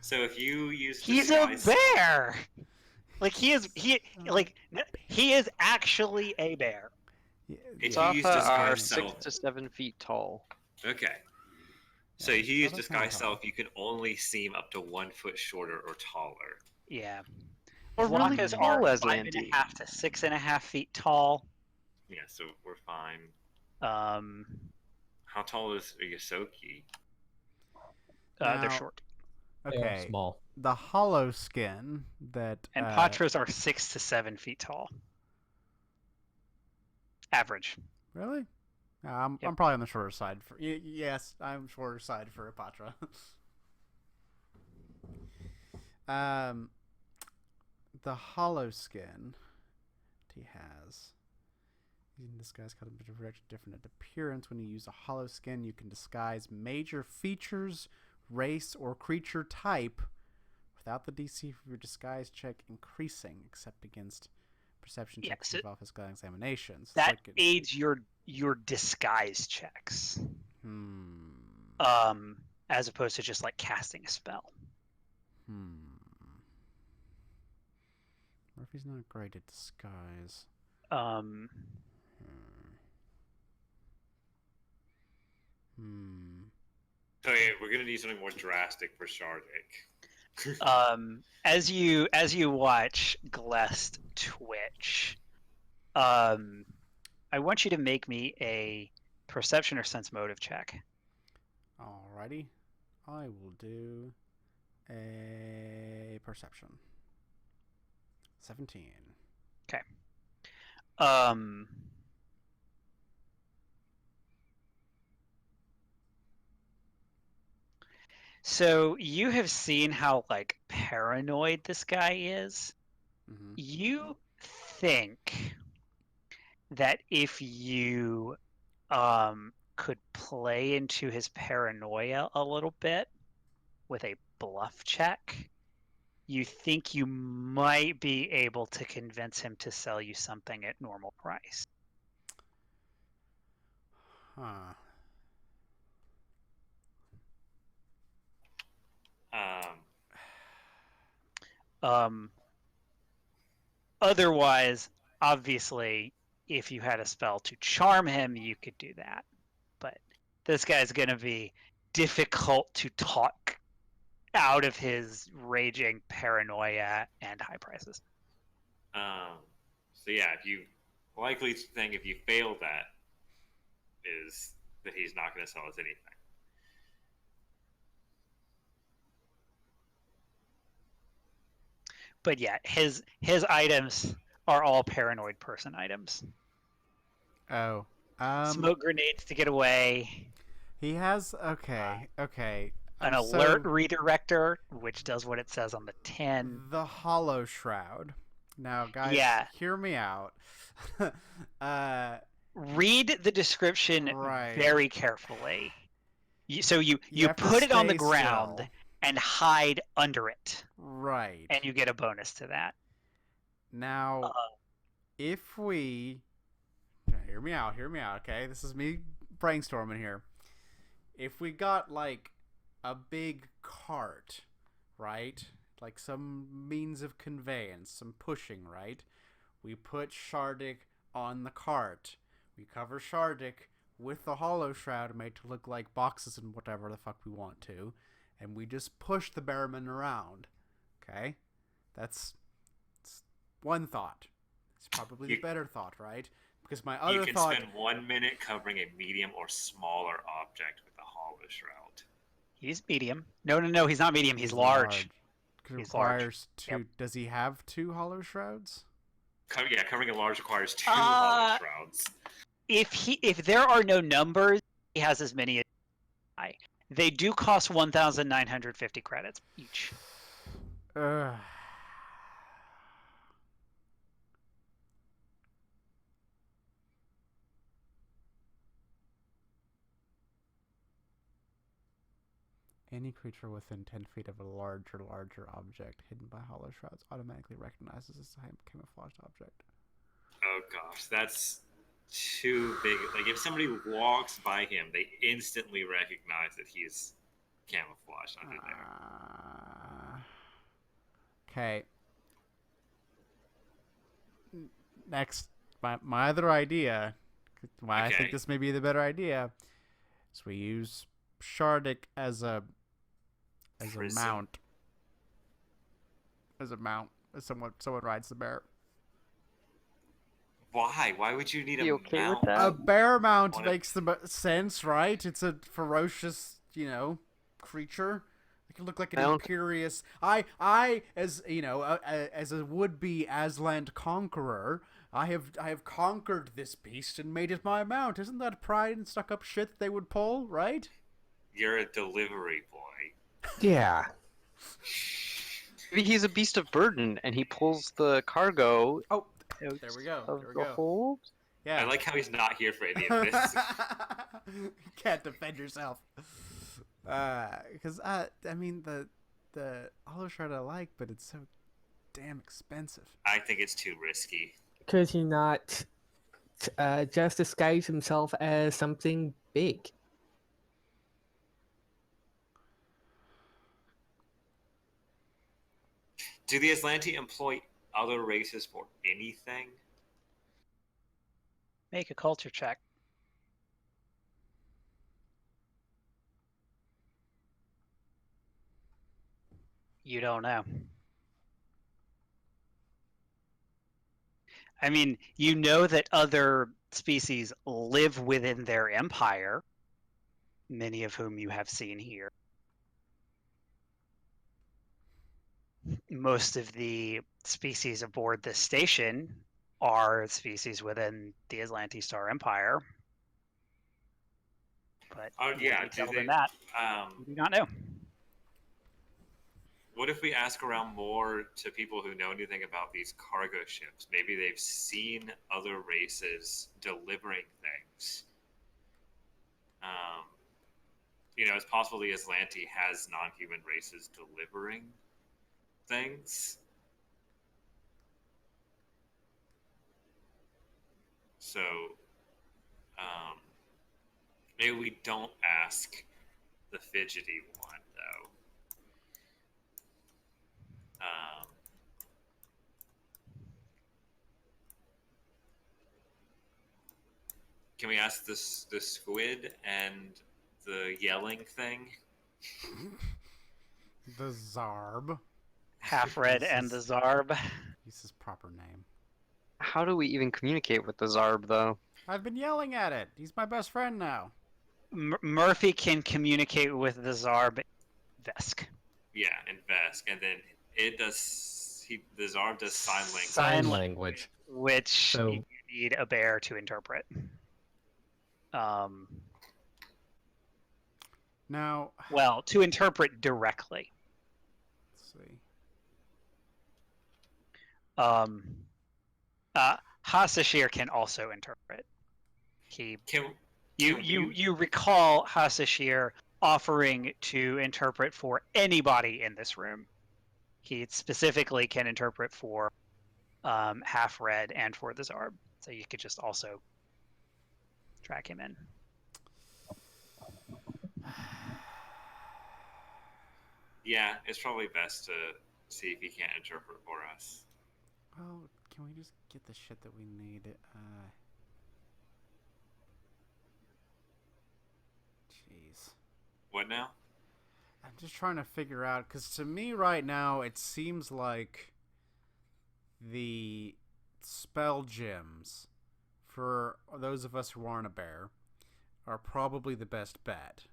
So if you use He's a disguise- bear. Like he is actually a bear. If Safa you use are disguise 6 self, to 7 feet tall. okay. So Yeah, if you use Sharik's not disguise tall. self, you can only seem up to 1 foot shorter or taller. Yeah. Or really Flockas tall are as 5.5 Lanty. to 6.5 feet tall. Yeah, so we're fine. Um, How tall is Yosoki? they're Now- short. They are Okay, small. the hollow skin that And Patras are 6 to 7 feet tall. Average. Really? I'm Yep. probably on the shorter side. Yes, I'm shorter side for a Patra. The hollow skin he has. Using disguise causes a different appearance. When you use a hollow skin, you can disguise major features, race, or creature type without the DC for your disguise check increasing, except against perception Yeah, checks so and office examinations. That It's like aids your disguise checks. Hmm. As opposed to just like casting a spell. Murphy's not great at disguise. Okay, we're gonna need something more drastic for Shardik. As you watch Glest twitch, I want you to make me a perception or sense motive check. Alrighty. I will do a perception. 17. So you have seen how like paranoid this guy is. Mm-hmm. You think that if you could play into his paranoia a little bit with a bluff check, you think you might be able to convince him to sell you something at normal price. Huh. Um, Otherwise, obviously, if you had a spell to charm him, you could do that. But this guy's going to be difficult to talk out of his raging paranoia and high prices. so yeah, if you likely think if you fail that is that he's not going to sell us anything. But yeah, his items are all paranoid person items. Oh. Smoke grenades to get away. He has okay. An So, alert redirector, which does what it says on the tin. the Hollow Shroud. Now, guys, Yeah. hear me out. Read the description Right. very carefully. So you have to put it on the stay ground still. and hide under it, Right. and you get a bonus to that. Now, if we hear me out, okay? This is me brainstorming here. If we got like a big cart, right? Like some means of conveyance, some pushing, right? We put Shardik on the cart. We cover Shardik with the Hollow Shroud made to look like boxes and whatever the fuck we want to, and we just push the Bearman around. Okay? That's one thought. It's probably the better thought, right? Because my other You can thought... spend 1 minute covering a medium or smaller object with a Hollow Shroud. He's medium. No, he's not medium. He's large. It He's requires large. 2. Yep. Does he have 2 Hollow Shrouds? Covering a large requires 2 Hollow Shrouds. If there are no numbers, he has as many as I. They do cost 1,950 credits each. Any creature within 10 feet of a larger object hidden by Hollow Shrouds automatically recognizes as a camouflaged object. Oh gosh, that's too big. Like if somebody walks by him, they instantly recognize that he's camouflaged under there. Okay. Next, my other idea, why I think this may be the better idea, is we use Shardik as a mount. As someone rides the bear. Why? Why would you need You a okay mount? with that? A bear mount makes the sense, right? It's a ferocious, creature. It can look like an imperious. I, as as a would-be Aslant conqueror, I have conquered this beast and made it my mount. Isn't that pride and stuck-up shit that they would pull, right? You're a delivery boy. Yeah. Maybe he's a beast of burden and he pulls the cargo. Oh, there we go. Of There we the go. hold. Yeah. I like how he's not here for any of this. You can't defend yourself. Because I mean the Hollow Shroud I like, but it's so damn expensive. I think it's too risky. Could he not just disguise himself as something big? Do the Aslanti employ other races for anything? Make a culture check. You don't know. I mean, you know that other species live within their empire, many of whom you have seen here. Most of the species aboard this station are species within the Aslanti Star Empire. But Oh yeah, than that, you do not know. What if we ask around more to people who know anything about these cargo ships? Maybe they've seen other races delivering things. It's possible the Aslanti has non-human races delivering things. So, maybe we don't ask the fidgety one, though. Can we ask the squid and the yelling thing? The Zarb. Half Red and the Zarb. Use his proper name. How do we even communicate with the Zarb, though? I've been yelling at it. He's my best friend now. Murphy can communicate with the Zarb Vesk. Yeah, in Vesk, and then it does. The Zarb does sign language. Sign language. Which So- you need a bear to interpret. Now, Well, to interpret directly. let's see. Hasashir can also interpret. You Can we- recall Hasashir offering to interpret for anybody in this room. He specifically can interpret for Half Red and for the Zarb, so you could just also track him in. Yeah, it's probably best to see if he can't interpret for us. Well, can we just get the shit that we need? Jeez. What now? I'm just trying to figure out, because to me right now, it seems like the spell gems, for those of us who aren't a bear, are probably the best bet.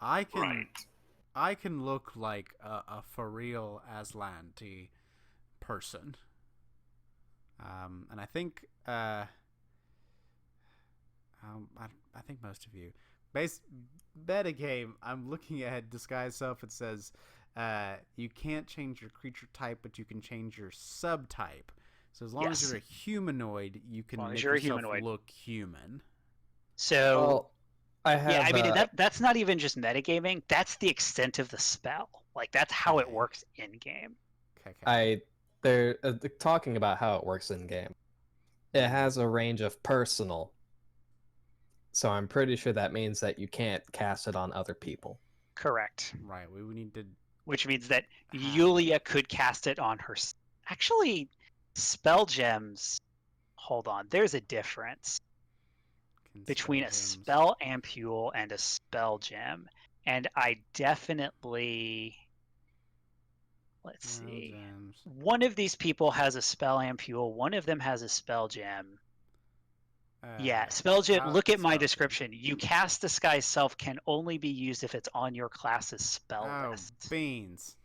I can look like a for real Aslanti person. And I think I think most of you metagame, I'm looking at Disguise Self. It says you can't change your creature type, but you can change your subtype. So as long as you're a humanoid, you can make yourself look human. So Well, I have. yeah, I mean that's not even just metagaming. That's the extent of the spell. Like that's how it works in game. Okay. They're talking about how it works in game. It has a range of personal, so I'm pretty sure that means that you can't cast it on other people. Correct. Right. We need to. Which means that Yulia could cast it on her. Actually, spell gems. Hold on. There's a difference between a spell ampule and a spell gem, and I definitely. Let's see. One of these people has a spell ampule. One of them has a spell gem. Yeah, spell gem. Look at my description. You cast Disguise Self can only be used if it's on your class's spell list. Beans.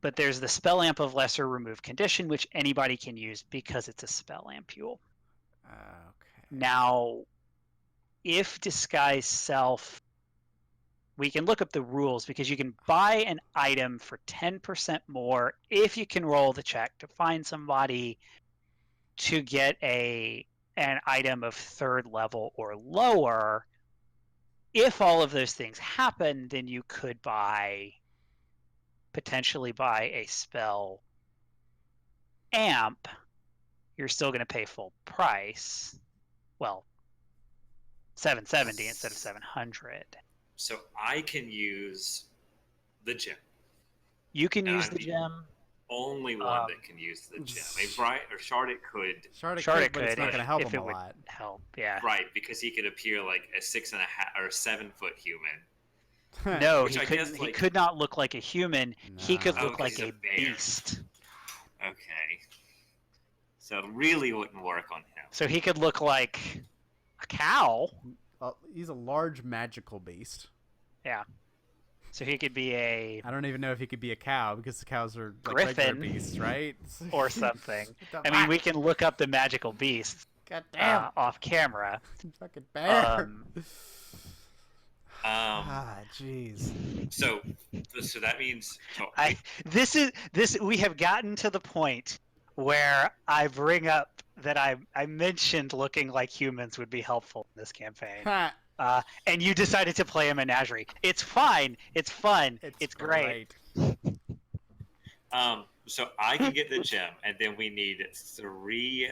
But there's the spell amp of lesser remove condition, which anybody can use because it's a spell ampule. Okay. Now, if Disguise Self, we can look up the rules because you can buy an item for 10% more if you can roll the check to find somebody to get an item of 3rd level or lower. If all of those things happen, then you could potentially buy a spell amp. You're still going to pay full price. Well, $770 instead of $700. So I can use the gem. You can use the gem. Only one that can use the gem. I mean, Brian or Shardik could. Shardik could, but it's not going to help him a lot. Help, yeah. Right, because he could appear like a 6.5 or 7 foot human. No, he couldn't. He could not look like a human. No. He could look like a beast. Okay. So it really wouldn't work on him. So he could look like a cow. He's a large magical beast. Yeah. So he could be a... I don't even know if he could be a cow, because the cows are like Griffin, regular beasts, right? Or something. I mean, we can look up the magical beasts God damn. Off camera. Fucking bear. Jeez. So that means We have gotten to the point where I bring up that I mentioned looking like humans would be helpful in this campaign. And you decided to play a menagerie. It's fine. It's fun. It's great. So I can get the gem, and then we need 3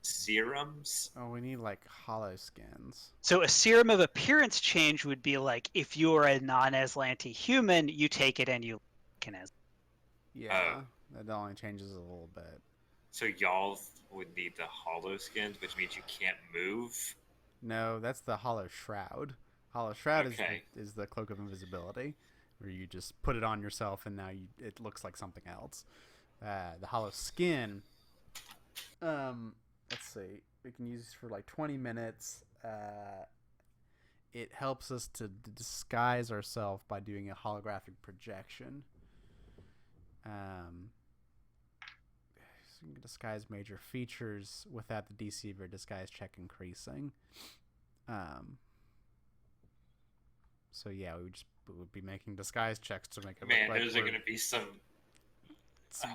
serums. Oh, we need like hollow skins. So a serum of appearance change would be like if you're a non-Aslanti human, you take it and you can as. Yeah, that only changes a little bit. So y'all would need the hollow skins, which means you can't move. No, that's the hollow shroud. Hollow shroud Okay. is the cloak of invisibility, where you just put it on yourself and now it looks like something else. The hollow skin. Let's see. We can use this for like 20 minutes. It helps us to disguise ourselves by doing a holographic projection. So you can disguise major features without the DC of your disguise check increasing. So yeah, we would be making disguise checks to make it Man, look like those are going to be some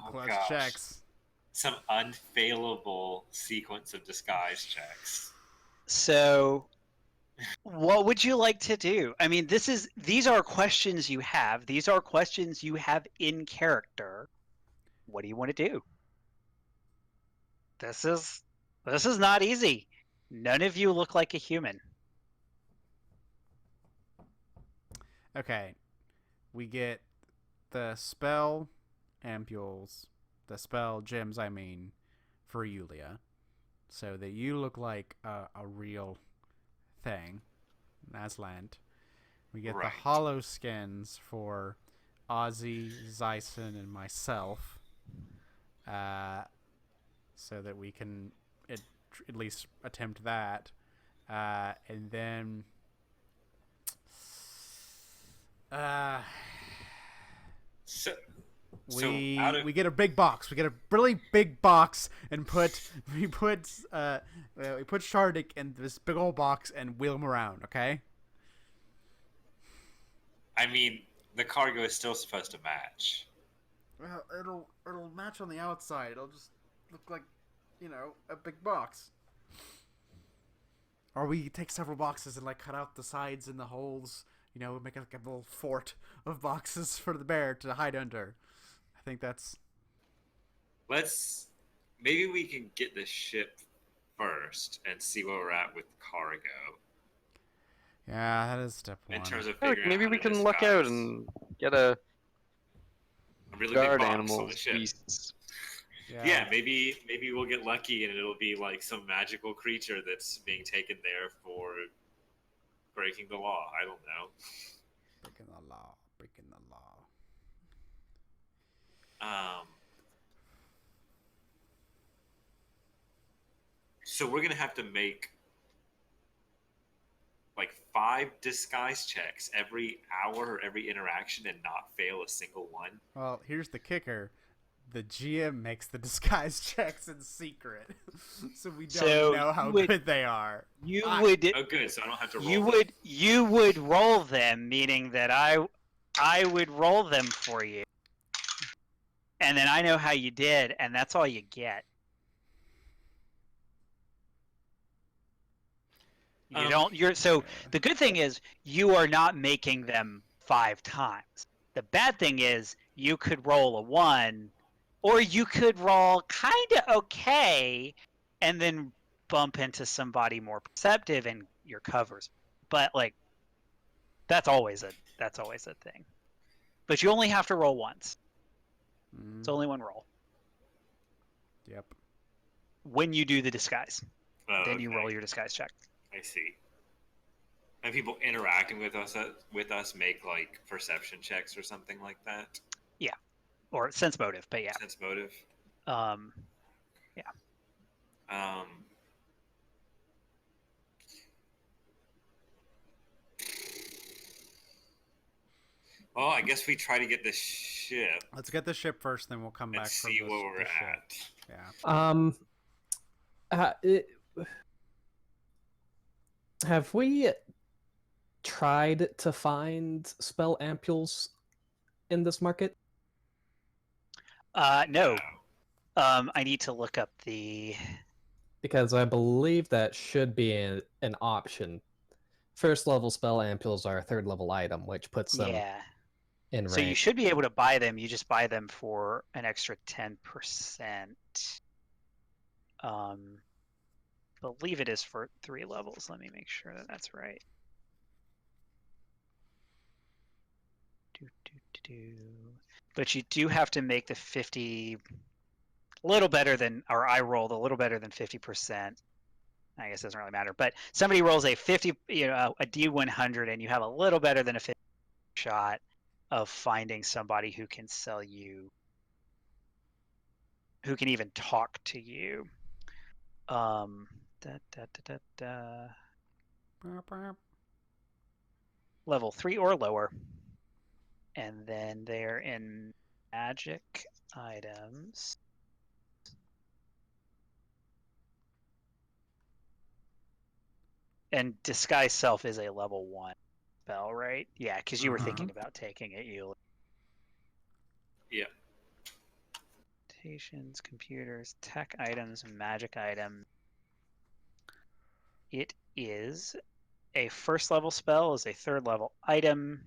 close gosh. checks. Some unfailable sequence of disguise checks. So what would you like to do? I mean, these are questions you have. These are questions you have in character. What do you want to do? This is not easy. None of you look like a human. Okay, we get the spell ampules, the spell gems, I mean, for Yulia, so that you look like a real thing, Aslant. We get the hollow skins for Ozzy, Zyson, and myself, so that we can at least attempt that, and then. We get a big box. We get a really big box and we put Shardik in this big old box and wheel him around. Okay. I mean, the cargo is still supposed to match. Well, it'll match on the outside. It'll just look like, a big box. Or we take several boxes and like cut out the sides and the holes. Make like a little fort of boxes for the bear to hide under. I think that's. Maybe we can get the ship first and see where we're at with cargo. Yeah, that is step one. In terms of figuring maybe out we how to can look out and get a really guard big box animal on the ship. beasts. Yeah, maybe we'll get lucky and it'll be like some magical creature that's being taken there for breaking the law. I don't know. Breaking the law. So we're gonna have to make like 5 disguise checks every hour or every interaction and not fail a single one. Well, here's the kicker. The GM makes the disguise checks in secret, so we don't know how good they are. Oh, good. So I don't have to roll. You would roll them, meaning that I would roll them for you, and then I know how you did, and that's all you get. So the good thing is you are not making them 5 times. The bad thing is you could roll a 1. Or you could roll kind of okay and then bump into somebody more perceptive and your covers. But like that's always a thing. But you only have to roll once. It's only one roll. Yep. When you do the disguise. Then you Okay. roll your disguise check. I see. And people interacting with us make like perception checks or something like that. Yeah. Or sense motive, but yeah. Sense motive. Yeah. Well, I guess we try to get the ship. Let's get the ship first, then we'll come back and for see where we're the ship. at. Yeah. Have we tried to find spell ampules in this market? No. I need to look up the. Because I believe that should be an option. First level spell ampules are a third level item, which puts them Yeah. in So you rank. should be able to buy them. You just buy them for an extra 10%. Believe it is for 3 levels. Let me make sure that that's right. But you do have to make the 50 a little better than, or I rolled a little better than 50%. I guess it doesn't really matter. But somebody rolls a 50, a D100, and you have a little better than a 50 shot of finding somebody who can sell you, who can even talk to you. Level 3 or lower. And then they're in magic items. And Disguise Self is a level 1 spell, right? Yeah, because you were thinking about taking it. Yeah. Stations, computers, tech items, magic item. It is a first level spell, is a third level item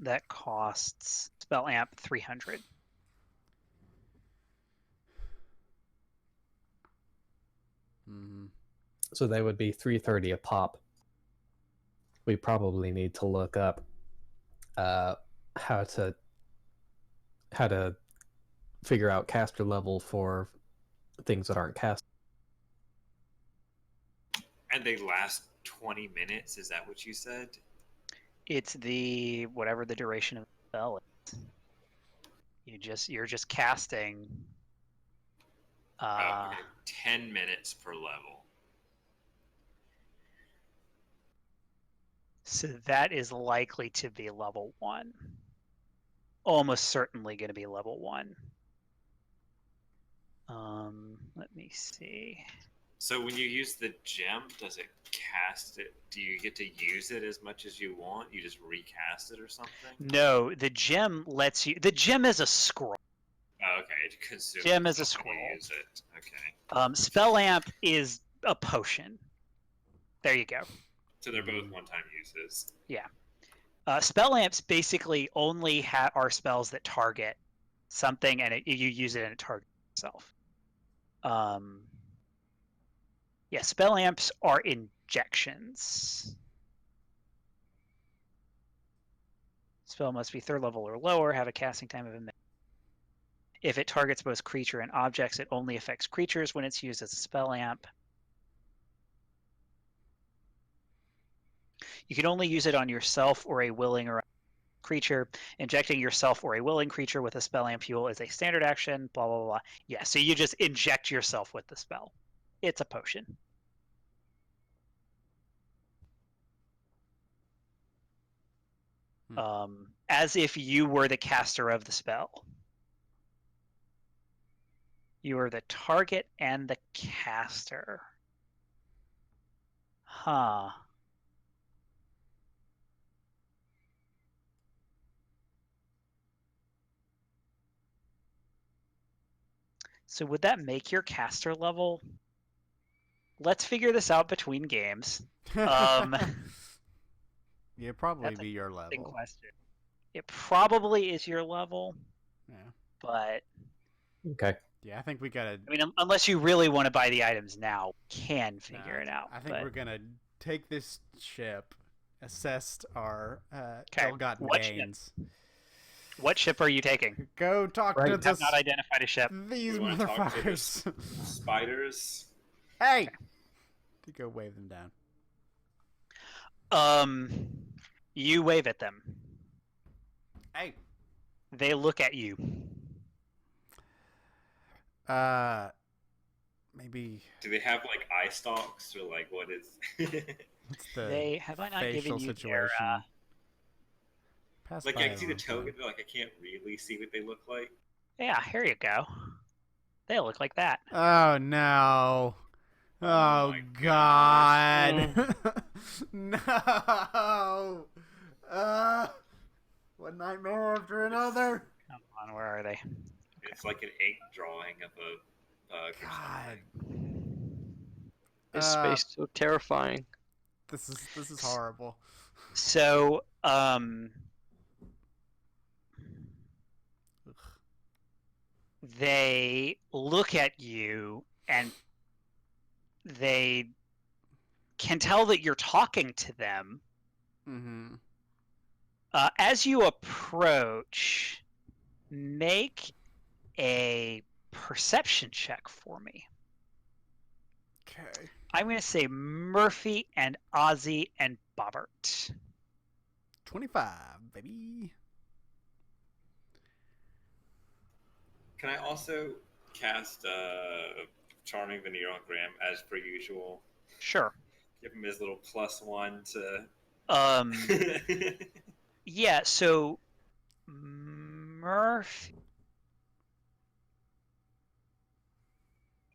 that costs spell amp 300. Mm-hmm. So they would be 330 a pop. We probably need to look up how to figure out caster level for things that aren't cast. And they last 20 minutes. Is that what you said? It's the whatever the duration of the spell is. You're just casting. Okay, 10 minutes per level. So that is likely to be level 1. Almost certainly going to be level 1. Let me see. So when you use the gem, does it cast it? Do you get to use it as much as you want? You just recast it or something? No, the gem lets you. The gem is a scroll. Oh, okay, it consumes Gem is a when scroll. you use it. Okay. Spell amp is a potion. There you go. So they're both one-time uses. Yeah. Spell amps basically only are spells that target something, and you use it and it targets itself. Yeah, spell amps are injections. Spell must be third level or lower, have a casting time of a minute. If it targets both creature and objects, it only affects creatures when it's used as a spell amp. You can only use it on yourself or a willing or creature. Injecting yourself or a willing creature with a spell ampule is a standard action, blah, blah, blah. Yeah, so you just inject yourself with the spell. It's a potion. As if you were the caster of the spell. You are the target and the caster. Huh. So would that make your caster level? Let's figure this out between games. Yeah, probably That's be your a big level. question. It probably is your level. Yeah. But Okay. Yeah, I think we gotta. I mean, unless you really want to buy the items now, can figure it out. I think we're gonna take this ship, assess our ill-gotten gains. What ship are you taking? Go talk to I have not identified a ship. these We wanna talk to motherfuckers. Spiders. Hey! To go wave them down. You wave at them. Hey! They look at you. Maybe. Do they have like eye stalks or like what is? What's the They have I not facial given you situation? their, Pass Like by I can see the wrong token, time. but like I can't really see what they look like. Yeah, here you go. They look like that. Oh no! Oh my God! No! One nightmare after another. Come on, where are they? It's like an ink drawing of a bug or God, something. This space so terrifying. this is horrible. So, they look at you and they can tell that you're talking to them. Mm-hmm. As you approach, make a perception check for me. Okay. I'm going to say Murphy and Ozzy and Bobbert. 25, baby. Can I also cast Charming Veneer on Graham as per usual? Sure. Give him his little +1 to. Yeah, so Murph,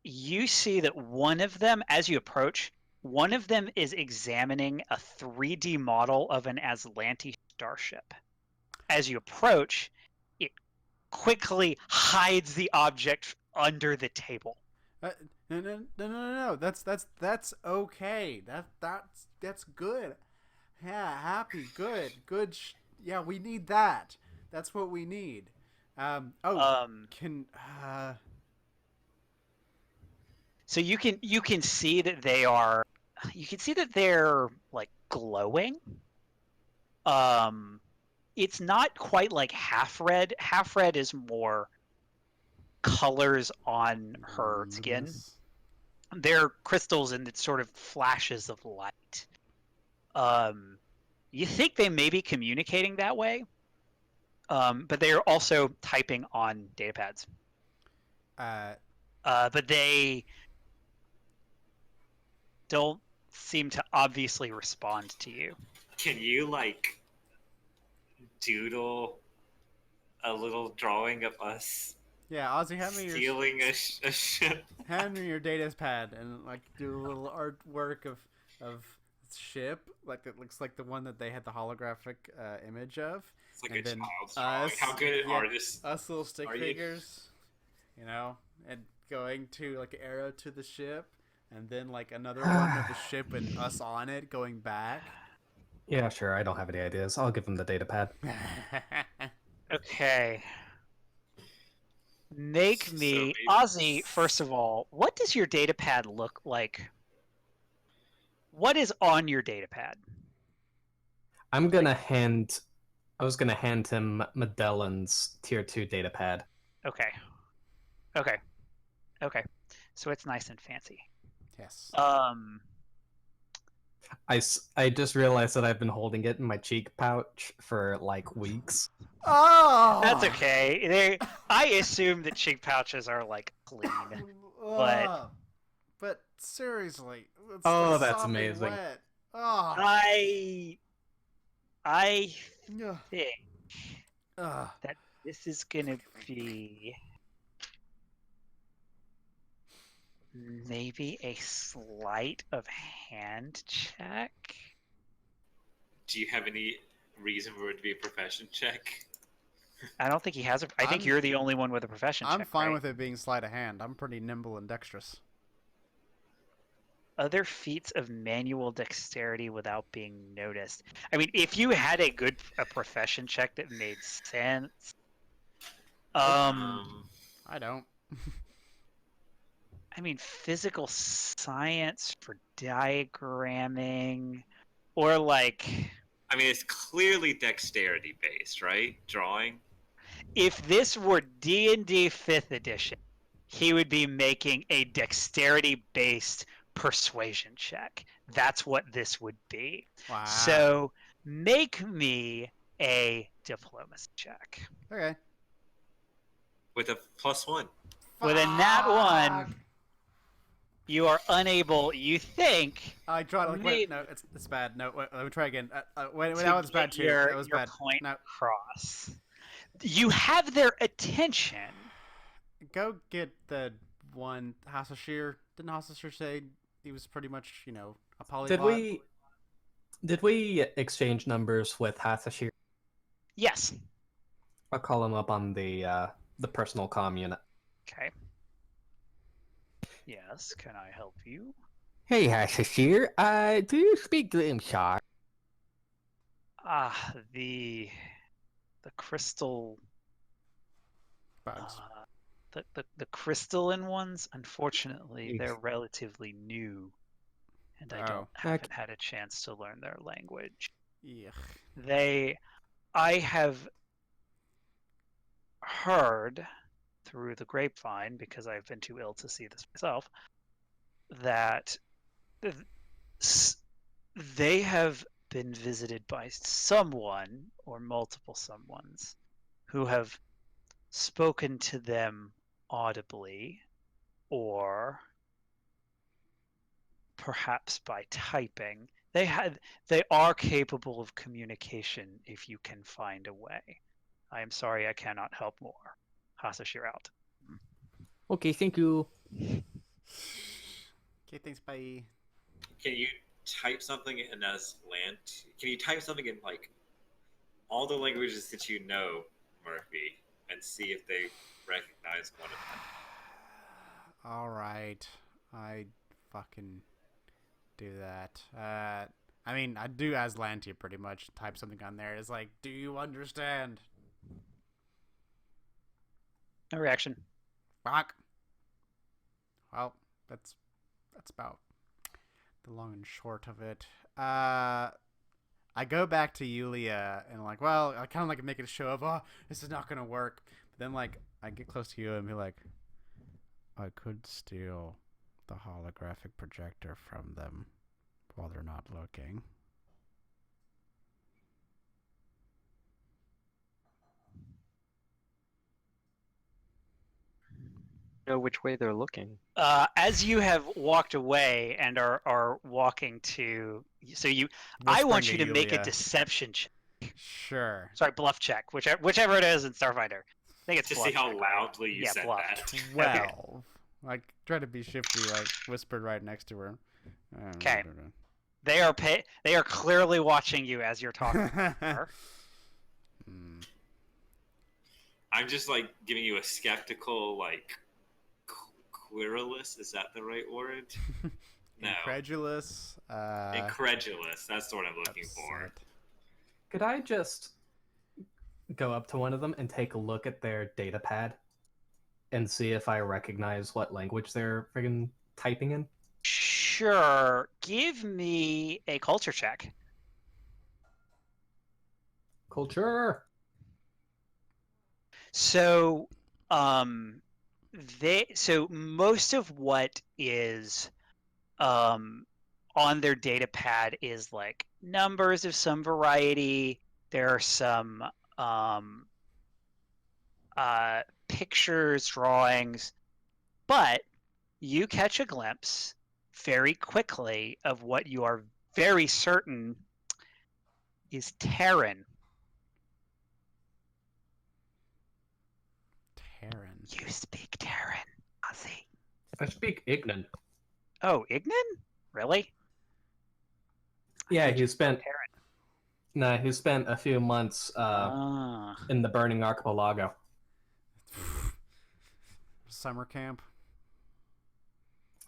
you see that one of them, as you approach, one of them is examining a 3D model of an Aslanti starship. As you approach, it quickly hides the object under the table. No. That's okay. That's good. Yeah, happy, good. Yeah, we need that. That's what we need. Can So you can see that they're like glowing. It's not quite like half red. Half red is more colors on her skin. They're crystals and it's sort of flashes of light. You think they may be communicating that way, but they are also typing on data pads. But they don't seem to obviously respond to you. Can you like doodle a little drawing of us? Yeah, Ozzy, hand me stealing a ship. Hand me your data pad and like do a little artwork of ship, like it looks like the one that they had the holographic image of. It's like and a then child's drawing. How good artists us little stick are figures, you know, and going to like an arrow to the ship, and then like another one of the ship and us on it going back. Yeah, sure. I don't have any ideas. I'll give them the data pad. Okay. Make me, Ozzy, first of all, what does your data pad look like? What is on your data pad? I was gonna hand him Medellин's tier 2 data pad. Okay. So it's nice and fancy. Yes. I just realized that I've been holding it in my cheek pouch for like weeks. Oh, That's okay. I assume that cheek pouches are like clean, but seriously, it's oh, like that's sopping amazing. Wet. Oh. I think that this is gonna be maybe a sleight of hand check. Do you have any reason for it to be a profession check? I don't think he has I think you're the only one with a profession check. I'm fine right? with it being sleight of hand. I'm pretty nimble and dexterous. Other feats of manual dexterity without being noticed. I mean, if you had a profession check that made sense. I don't. I mean, physical science for diagramming, or like. I mean, it's clearly dexterity based, right? Drawing. If this were D&D 5th edition, he would be making a dexterity based persuasion check. That's what this would be. Wow. So make me a diplomacy check. Okay. With a +1. With a nat 1, you are unable, you think. I tried. Like, wait, no, it's bad. No, wait, let me try again. Wait, that was bad too. That was bad. Point no. across. You have their attention. Go get the one Hasashir. Didn't Hasashir say he was pretty much, a polyglot. Did we exchange numbers with Hathashir? Yes. I'll call him up on the personal comm unit. Okay. Yes, can I help you? Hey, Hathashir, do you speak Glimshar? Ah, the crystal Bugs. the crystalline ones, unfortunately, they're relatively new, and Oh. haven't had a chance to learn their language. Yuck. I have heard through the grapevine, because I've been too ill to see this myself, that they have been visited by someone or multiple someones who have spoken to them audibly or perhaps by typing. They are capable of communication if you can find a way. I am sorry I cannot help more. Hasash, you're out. Okay, thank you. Okay, thanks, bye. Can you type something in as land? Can you type something in like all the languages that you know, Murphy, and see if they recognize one of them? Alright. I fucking do that. I mean, I do Aslantia pretty much. Type something on there. It's like, do you understand? No reaction. Fuck. Well, that's about the long and short of it. I go back to Yulia and like, well, I kind of like make it a show of, oh, this is not gonna work. But then like, I get close to you and be like, I could steal the holographic projector from them while they're not looking. Know which way they're looking. As you have walked away and are walking to, so I want you to make a deception check. Sure. Sorry, bluff check, whichever it is in Starfinder. I think it's To bluff see how check, loudly you yeah, said bluff. that. 12. Like, try to be shifty, like, whispered right next to her. Okay. They are clearly watching you as you're talking to her. I'm just like giving you a skeptical, like, querulous. Is that the right word? No. Incredulous. Incredulous. That's the word I'm looking for. Upset. Could I just go up to one of them and take a look at their data pad and see if I recognize what language they're friggin' typing in? Sure. Give me a culture check. Culture. So, so most of what is on their data pad is like numbers of some variety. There are some pictures, drawings, but you catch a glimpse very quickly of what you are very certain is Terran. Terran. You speak Terran, Ozzy. I speak Ignan. Oh, Ignan? Really? Yeah, he spent Terran. he spent a few months in the burning archipelago. Summer camp.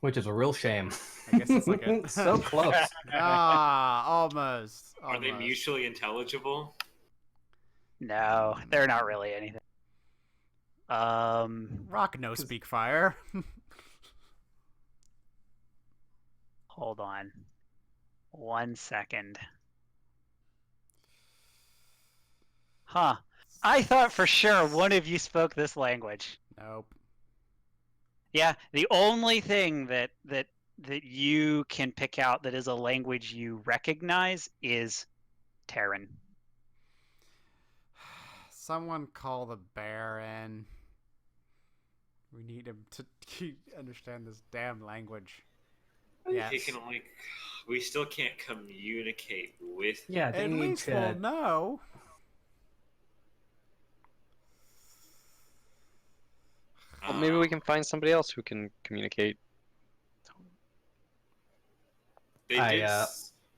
Which is a real shame. I guess it's like a... so close. Almost. Are they mutually intelligible? No, they're not really anything. Rock no speak fire. Hold on. 1 second. Huh. I thought for sure one of you spoke this language. Nope. Yeah, the only thing that you can pick out that is a language you recognize is Terran. Someone call the Baron. We need him to understand this damn language. Yes. He can only. We still can't communicate with. Yeah, they At need least to. we'll know. Well, maybe we can find somebody else who can communicate. They I did.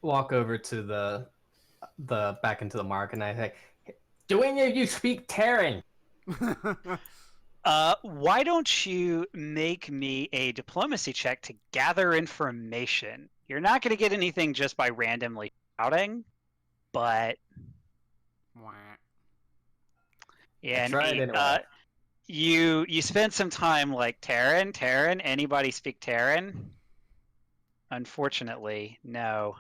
walk over to the back into the mark, and I say, "Do any of you speak Terran?" Why don't you make me a diplomacy check to gather information? You're not going to get anything just by randomly shouting, but yeah, try it anyway. you spent some time like Terran. Anybody speak Terran? Unfortunately, no.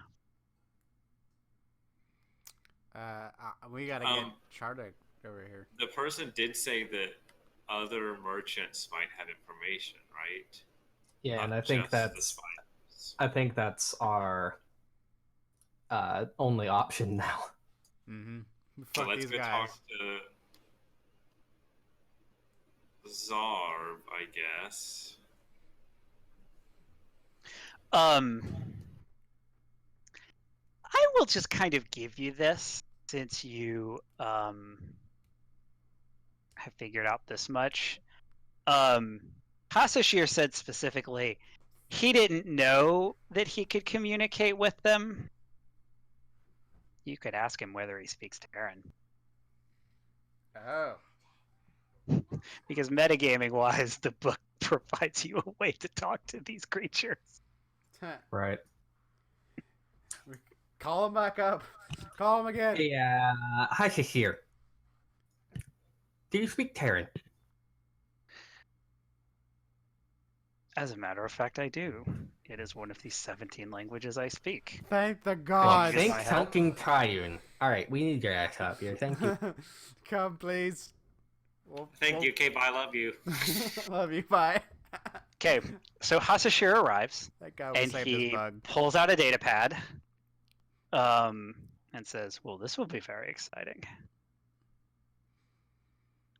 We gotta get Charda over here. The person did say that other merchants might have information, right? Yeah, Not and I think just the that's spiders. our only option now. Mm-hmm. So Fuck let's these go guys. talk to Zarb, I guess. I will just kind of give you this since you have figured out this much. Hasashir said specifically he didn't know that he could communicate with them. You could ask him whether he speaks Terran. Oh. Because metagaming wise, the book provides you a way to talk to these creatures. Right. Call him back up. Call him again. Hey, hi, Shashir. Do you speak Terran? As a matter of fact, I do. It is one of the 17 languages I speak. Thank the Well, gods. thank I help? fucking Triune. Alright, we need your ass up here. Thank you. Come, please. Thank you, Cape. I love you. Love you. Bye. Okay, so Hasashir arrives, That guy was and saved his he bug. pulls out a data pad and says, well, this will be very exciting.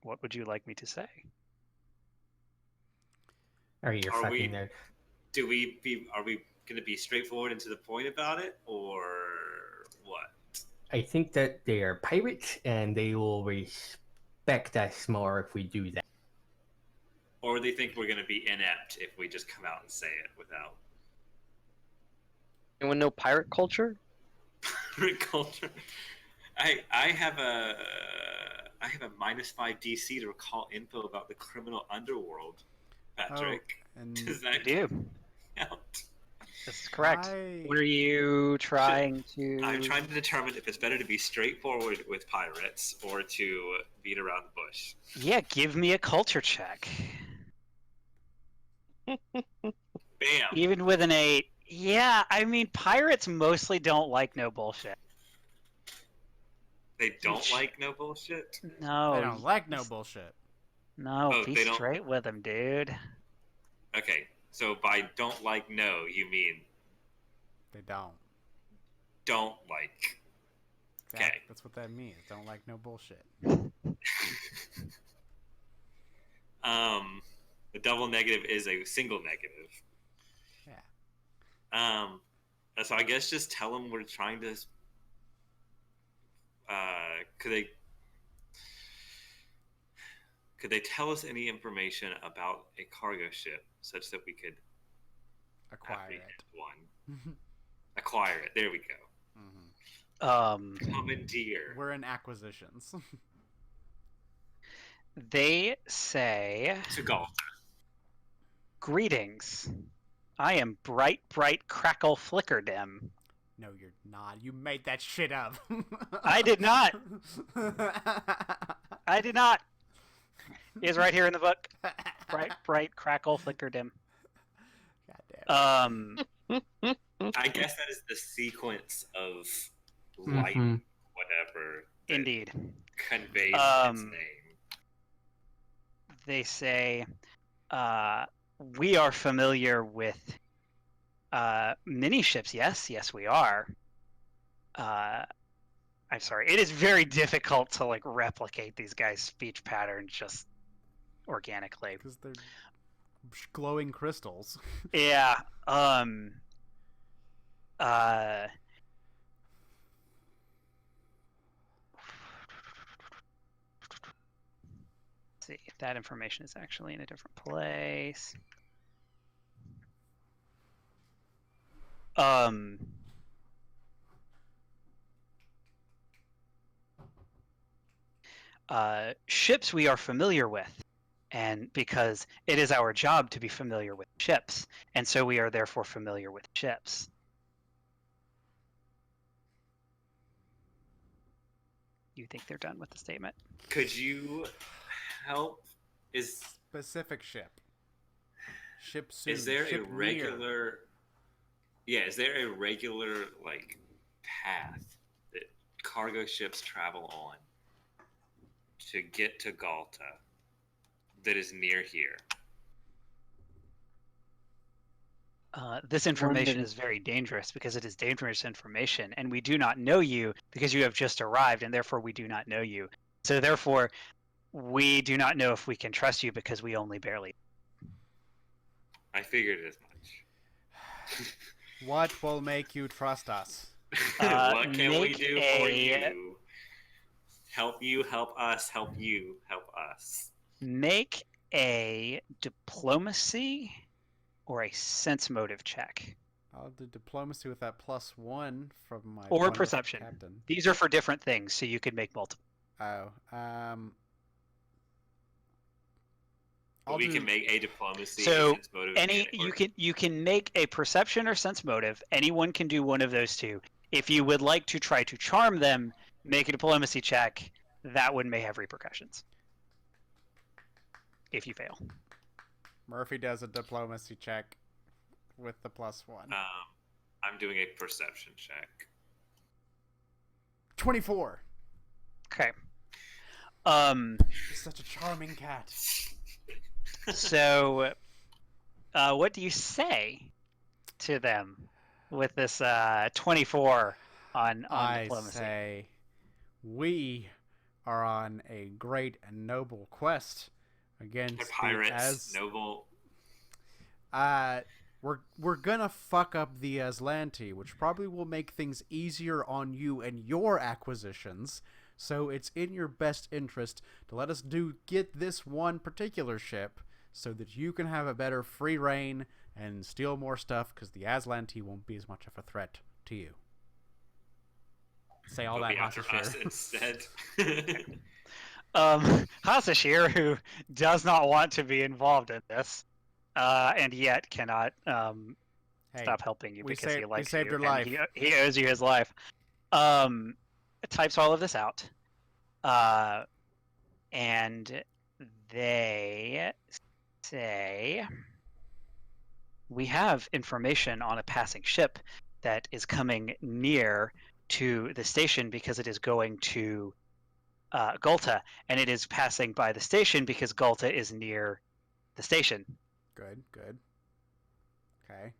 What would you like me to say? You're Are fucking we- nerd. Are we going to be straightforward and to the point about it, or what? I think that they are pirates, and they will respect us more if we do that. Or they think we're going to be inept if we just come out and say it without Anyone know pirate culture? culture? I have a -5 DC to recall info about the criminal underworld, Patrick. and Does that You do. count? This is correct. I- What are you trying to... I'm trying to determine if it's better to be straightforward with pirates or to beat around the bush. Yeah, give me a culture check. Bam! Even with an 8. Yeah, I mean, pirates mostly don't like no bullshit. They don't like no bullshit? No. They don't like no bullshit. No, Oh, be they don't- straight with them, dude. Okay, so by don't like no, you mean They don't. don't like. Okay. That's what that means. Don't like no bullshit. The double negative is a single negative. Yeah. So I guess just tell them we're trying to. Could they tell us any information about a cargo ship such that we could Acquire apprehend it. one? Acquire it. There we go. Mm-hmm. Commandeer. We're in acquisitions. They say, To Gulta. greetings. I am bright crackle flicker dim. No, you're not. You made that shit up. I did not. I did not. It's right here in the book. Bright crackle flicker dim. God damn. I guess that is the sequence of light, whatever, that Indeed. conveys its name. They say, we are familiar with mini ships. Yes, we are. I'm sorry. It is very difficult to like replicate these guys' speech patterns just organically. Because they're glowing crystals. Yeah. See if that information is actually in a different place. um, ships we are familiar with, and because it is our job to be familiar with ships, and so we are therefore familiar with ships. You think they're done with the statement? Could you help? Is Specific ship. Ship soon. is there ship a regular? Yeah, is there a regular like path that cargo ships travel on to get to Gulta that is near here? This information is very dangerous because it is dangerous information, and we do not know you because you have just arrived, and therefore we do not know you. So therefore, we do not know if we can trust you because we only barely. I figured as much. What will make you trust us? What can we make do for you? Help you, help us, help you, help us. Make a diplomacy or a sense motive check. I'll do diplomacy with that +1 from my Or wonderful perception. captain. These are for different things, so you could make multiple. Oh, We can make a diplomacy. So sense motive, you can make a perception or sense motive. Anyone can do one of those two. If you would like to try to charm them, make a diplomacy check. That one may have repercussions if you fail. Murphy does a diplomacy check with the +1. I'm doing a perception check. 24. Okay. He's such a charming cat. So, what do you say to them with this 24 on I diplomacy? say, we are on a great and noble quest against They're pirates, the noble. we're gonna fuck up the Aslanti, which probably will make things easier on you and your acquisitions. So it's in your best interest to let us get this one particular ship so that you can have a better free reign and steal more stuff, because the Aslanti won't be as much of a threat to you. Say all They'll that, be after us Hasashir. instead. Hasashir, who does not want to be involved in this, and yet cannot stop helping you because he likes saved you. your life. He owes you his life. Types all of this out, and they say, we have information on a passing ship that is coming near to the station because it is going to Gulta, and it is passing by the station because Gulta is near the station. Good. Okay.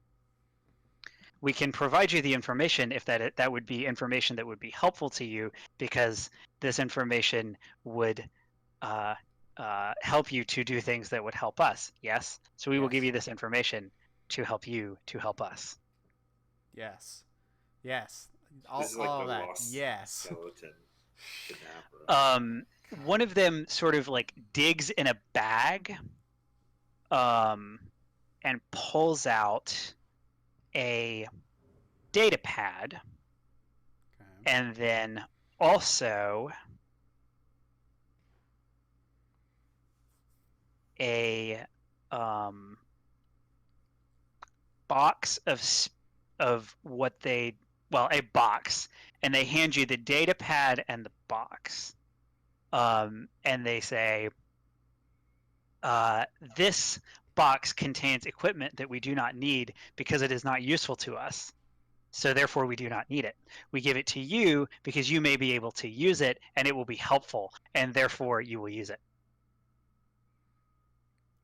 We can provide you the information if that would be information that would be helpful to you, because this information would help you to do things that would help us. Yes? So we will give you this information to help you to help us. Yes. All This is like the that. lost Yes. skeleton cadabra. One of them sort of like digs in a bag and pulls out a data pad, Okay. and then also a box of what they a box, and they hand you the data pad and the box, and they say, this box contains equipment that we do not need because it is not useful to us. So therefore we do not need it. We give it to you because you may be able to use it and it will be helpful, and therefore you will use it.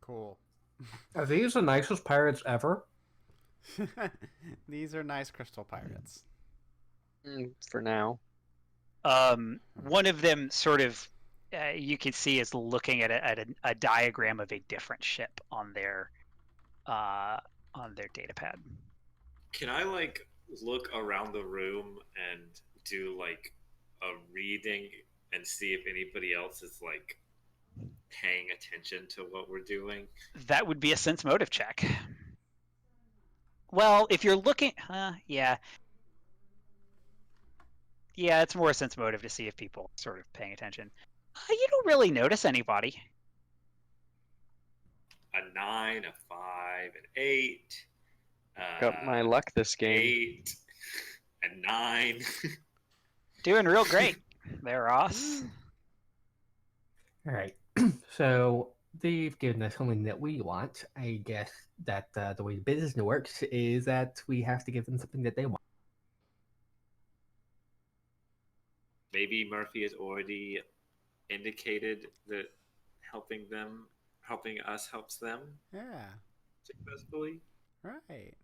Cool. Are these the nicest pirates ever? These are nice crystal pirates. For now. One of them sort of you can see is looking at a diagram of a different ship on their data pad. Can I like look around the room and do like a reading and see if anybody else is like paying attention to what we're doing? That would be a sense motive check. Well, if you're looking, yeah, it's more a sense motive to see if people are sort of paying attention. You don't really notice anybody. A 9, a 5, an 8. Got my luck this game. 8, a 9. Doing real great there, Ross. All right. So they've given us something that we want. I guess that the way the business works is that we have to give them something that they want. Maybe Murphy has already indicated that helping us helps them Yeah. successfully. Right.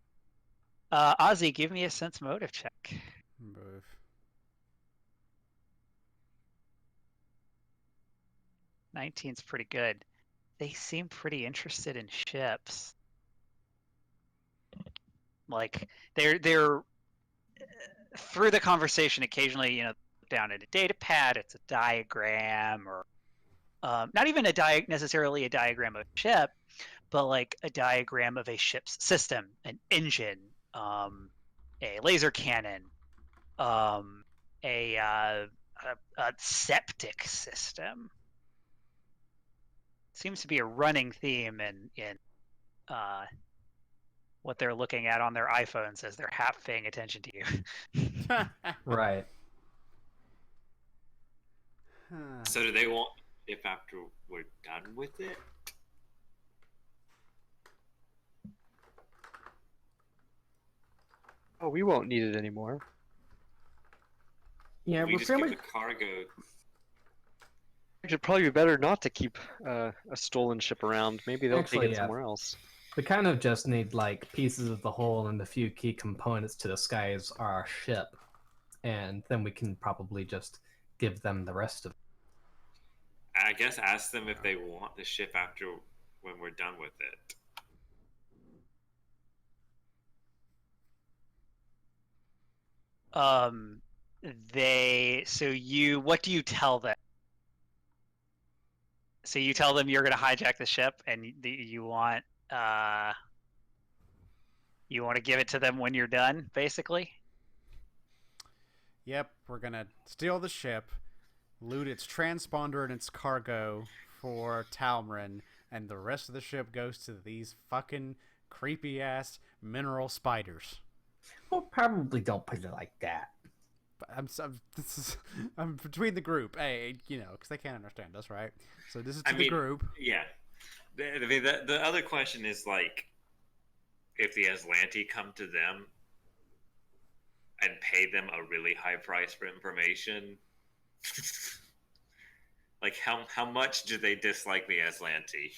Ozzy, give me a sense motive check. Move. 19's pretty good. They seem pretty interested in ships. Like they're through the conversation occasionally, down at a data pad, it's a diagram or not even necessarily a diagram of a ship, but like a diagram of a ship's system, an engine, a laser cannon, a septic system. Seems to be a running theme in what they're looking at on their iPhones as they're half paying attention to you. Right. So do they want if after we're done with it? Oh, we won't need it anymore. Yeah, we we're just give fairly. the cargo. It should probably be better not to keep a stolen ship around. Maybe they'll Actually, take it yeah. somewhere else. We kind of just need like pieces of the whole and a few key components to disguise our ship, and then we can probably just give them the rest of it. I guess ask them if they want the ship after when we're done with it. What do you tell them? So you tell them you're going to hijack the ship and you want to give it to them when you're done, basically? Yep, we're gonna steal the ship, loot its transponder and its cargo for Talmrin, and the rest of the ship goes to these fucking creepy ass mineral spiders. Well, probably don't put it like that. But I'm between the group, hey, because they can't understand us, right? So this is to the group. Yeah. The other question is like, if the Aslanti come to them and pay them a really high price for information, like how much do they dislike the Aslanti?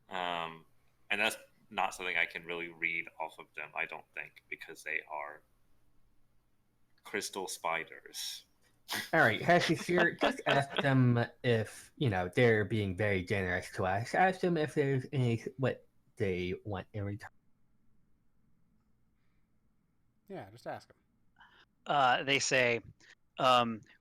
And that's not something I can really read off of them, I don't think, because they are crystal spiders. All right, Hashishir, just ask them if, they're being very generous to us. Ask them if there's what they want in return. Yeah, just ask them. They say,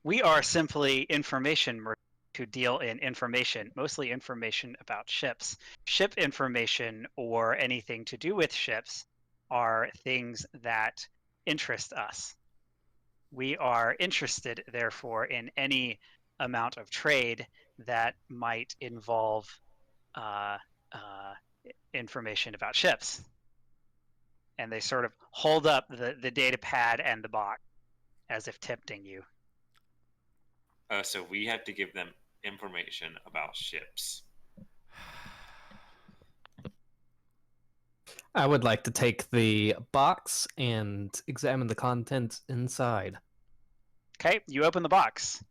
we are simply information to deal in information, mostly information about ships. Ship information or anything to do with ships are things that interest us. We are interested, therefore, in any amount of trade that might involve information about ships. And they sort of hold up the data pad and the box as if tempting you. So we have to give them information about ships. I would like to take the box and examine the contents inside. Okay, you open the box.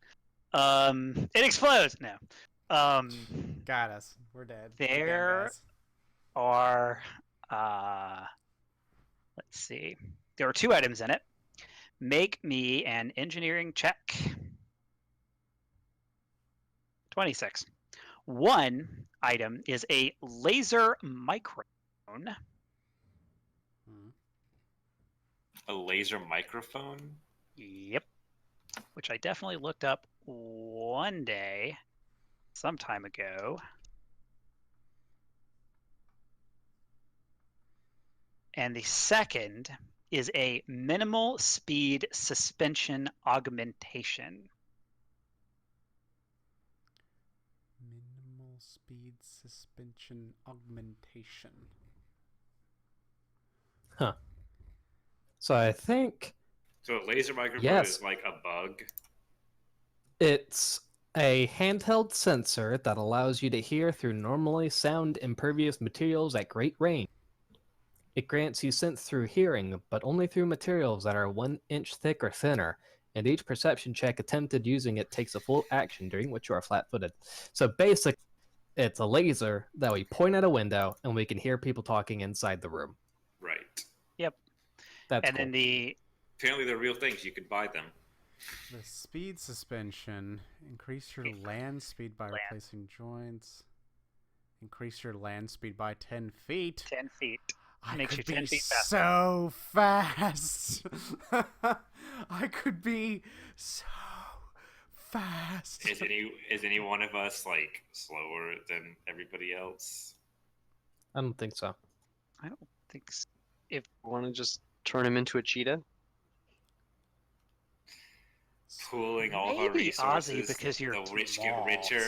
It explodes. No. Got us. We're dead. There are, let's see. There are 2 items in it. Make me an engineering check. 26. One item is a laser microphone. A laser microphone? Yep. Which I definitely looked up one day, some time ago. And the second is a minimal speed suspension augmentation. Minimal speed suspension augmentation. Huh. So I think So a laser microphone Yes. is like a bug. it's a handheld sensor that allows you to hear through normally sound impervious materials at great range. It grants you sense through hearing, but only through materials that are 1 inch thick or thinner, and each perception check attempted using it takes a full action during which you are flat-footed. So basically, it's a laser that we point at a window and we can hear people talking inside the room. Right. That's And cool. then the Apparently they're real things. You could buy them. The speed suspension. Increase your land speed by replacing joints. Increase your land speed by 10 feet. 10 feet. I Makes could you 10 be feet faster. so fast. I could be so fast. Is any one of us like slower than everybody else? I don't think so. I don't think so. Want to just turn him into a cheetah? Pooling all of our Maybe resources, Ozzy, because you're the rich get richer.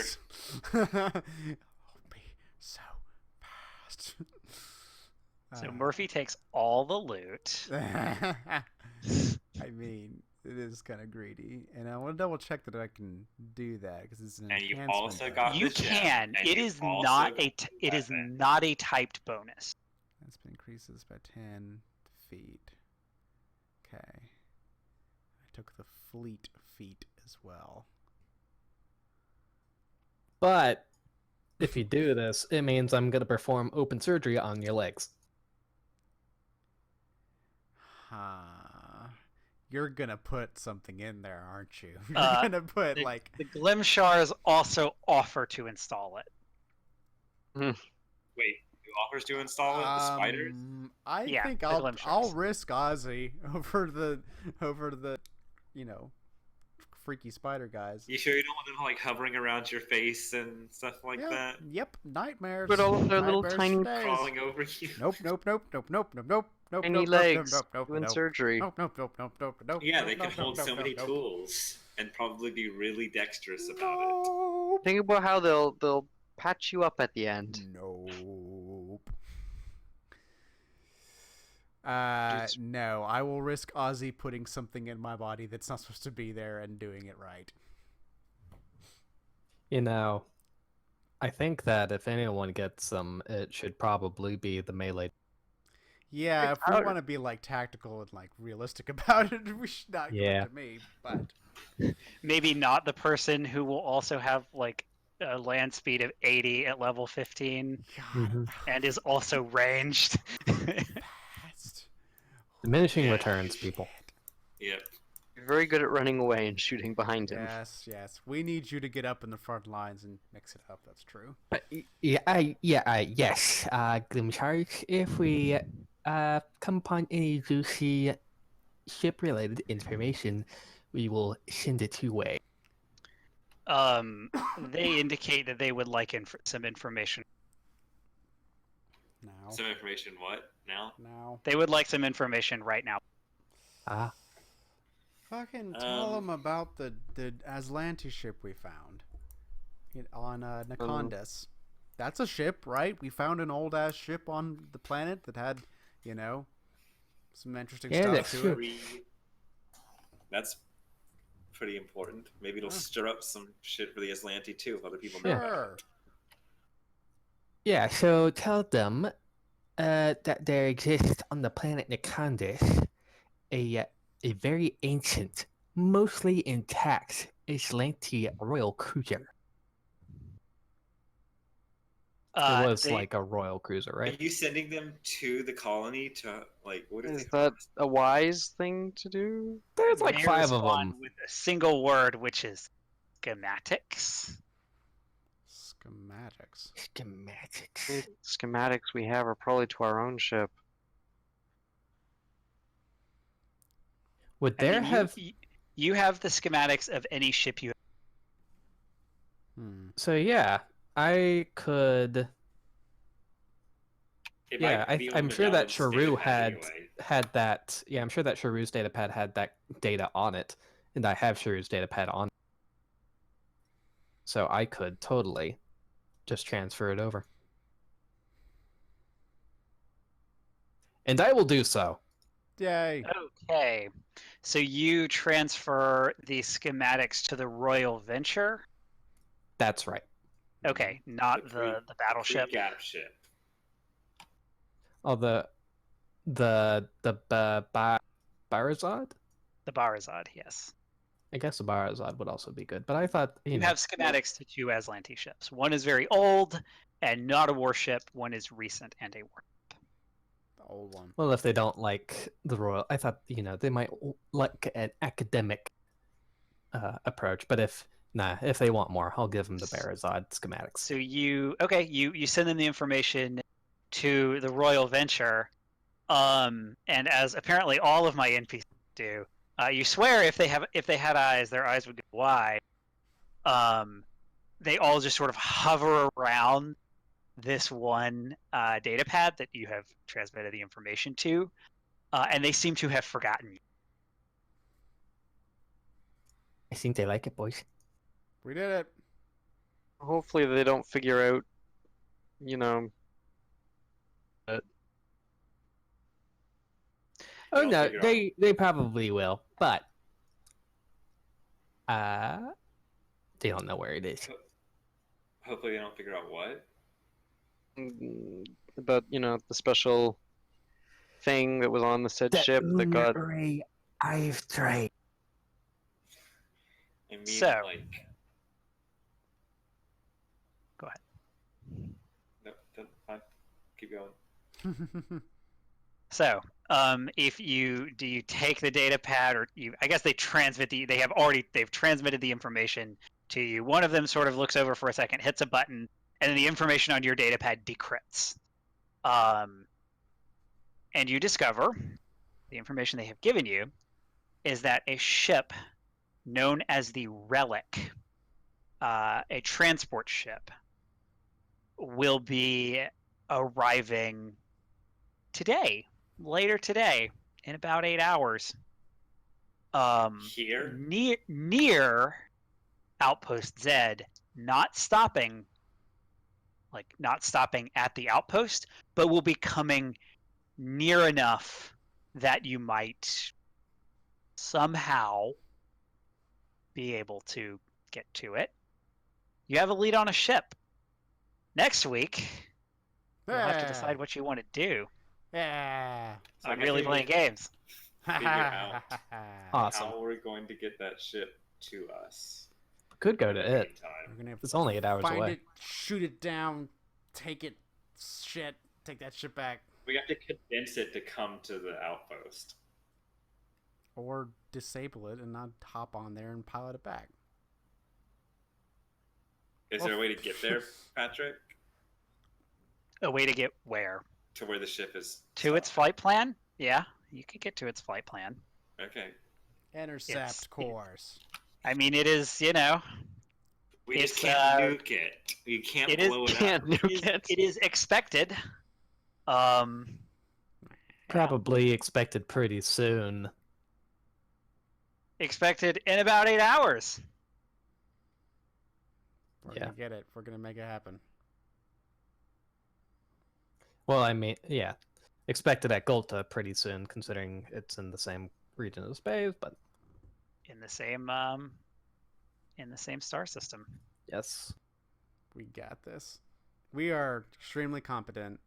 I'll be so fast. So Murphy takes all the loot. I mean, it is kind of greedy, and I want to double check that I can do that because it's an And you enhancement. also die. got You the gem, can. and It you is also not got a. It is weapon. not a typed bonus. That's been increases by 10 feet. Okay. I took the fleet feet as well. But if you do this, it means I'm going to perform open surgery on your legs. You're gonna put something in there, aren't you? You're Uh, gonna put The, like the Glimshars also offer to install it. Wait, who offers to install it? The spiders? I Yeah, think the I'll Glimshars. risk Ozzy over the you know, freaky spider guys. You sure you don't want them like hovering around your face and stuff like that? Yep, nightmares. But all of their little Nightmares tiny for days. Crawling over you? Nope. Tiny Nope, legs nope, doing nope. surgery. Nope. Yeah, they can nope, hold nope, so nope, many nope. tools and probably be really dexterous about it. Nope. Think about how they'll patch you up at the end. Nope. Just- No, I will risk Ozzy putting something in my body that's not supposed to be there and doing it right. You know, I think that if anyone gets them, it should probably be the melee. Yeah, if we Powder. want to be like tactical and like realistic about it, we should not give Yeah. it to me. But Maybe not the person who will also have like a land speed of 80 at level 15 God, and is also ranged. fast. Diminishing Yeah. returns, people. Yep. You're very good at running away and shooting behind him. Yes. We need you to get up in the front lines and mix it up. That's true. Yes, Glimshark, if we come upon any juicy ship-related information, we will send it your way. They indicate that they would like some information. Now. Some information. What now? Now. They would like some information right now. Ah, Fucking tell them about the Aslanti ship we found on Nakondas. That's a ship, right? We found an old ass ship on the planet that had, some interesting Yeah, stuff that's to true. it. That's pretty important. Maybe it'll stir up some shit for the Aslanti too, if other people know about Sure. it. yeah, so tell them that there exists on the planet Nakondas a very ancient, mostly intact Aslanti royal cruiser. It was like a royal cruiser, Are right? you sending them to the colony to like what is Is it? that a wise thing to do? There's like They 5 of respond them. with a single word, which is schematics. Schematics. Schematics. The schematics we have are probably to our own ship. Would I there mean, have... you have the schematics of any ship you. Hmm. So yeah, I could It Yeah, might be on I'm sure that Magellan's Sharu datapad had anyway. had that. Yeah, I'm sure that Sharu's datapad had that data on it, and I have Sharu's datapad on. So I could totally just transfer it over. And I will do so. Yay. Okay. So you transfer the schematics to the Royal Venture. That's right. Okay, not The the battleship. Pre-gap ship. Oh, the Barazad? The Barazad, yes. I guess the Barazad would also be good, but I thought You know have schematics to two Aslanti ships. One is very old and not a warship. One is recent and a warship. The old one. well, if they don't like the royal, I thought they might like an academic approach, but if they want more, I'll give them the Barazad schematics. So you send them the information to the Royal Venture, and as apparently all of my NPCs do, you swear if they had eyes, their eyes would go wide. They all just sort of hover around this one data pad that you have transmitted the information to, and they seem to have forgotten you. I think they like it, boys. We did it. Hopefully they don't figure out, Oh They'll no, figure out- they probably will, but they don't know where it is. Hopefully they don't figure out what. about, the special thing that was on the said ship that got. I've tried. I mean, So- like. Go ahead. No, fine. Keep going. So, if you take the data pad, or I guess they've transmitted the information to you. One of them sort of looks over for a second, hits a button, and then the information on your data pad decrypts. And you discover the information they have given you is that a ship known as the Relic, a transport ship, will be arriving later today, in about 8 hours. Here? Near Outpost Z, not stopping at the outpost, but will be coming near enough that you might somehow be able to get to it. You have a lead on a ship. Next week, you'll have to decide what you want to do. Yeah. So I'm I really guess playing games. figure out Awesome. how we're going to get that ship to us. Could go in to the it. meantime. We're gonna It's only 8 hours find away. it, shoot it down, take it, take that shit back, We have to convince it to come to the outpost. or disable it and not hop on there and pilot it back. Is there a way to get there, Patrick? A way to get where? To where the ship is To its stopped? flight plan? Yeah, you could get to its flight plan. Okay. Intercept course. I mean, it is, We just It's, can't nuke it. You can't it is- blow it Can't up. nuke it. it is expected. Probably expected pretty soon. Expected in about 8 hours. We're Yeah. gonna get it. We're gonna make it happen. Well, I mean, yeah, expected at Gulta pretty soon, considering it's in the same region of space. But In the same star system. yes, We got this. We are extremely competent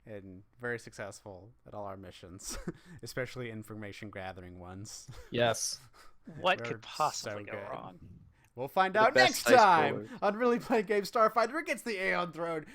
and very successful at all our missions, especially information gathering ones. yes. What We're could possibly so go good. wrong? We'll find The out best next dice time rollers. on Really Playing Games Starfinder against the Aeon throne.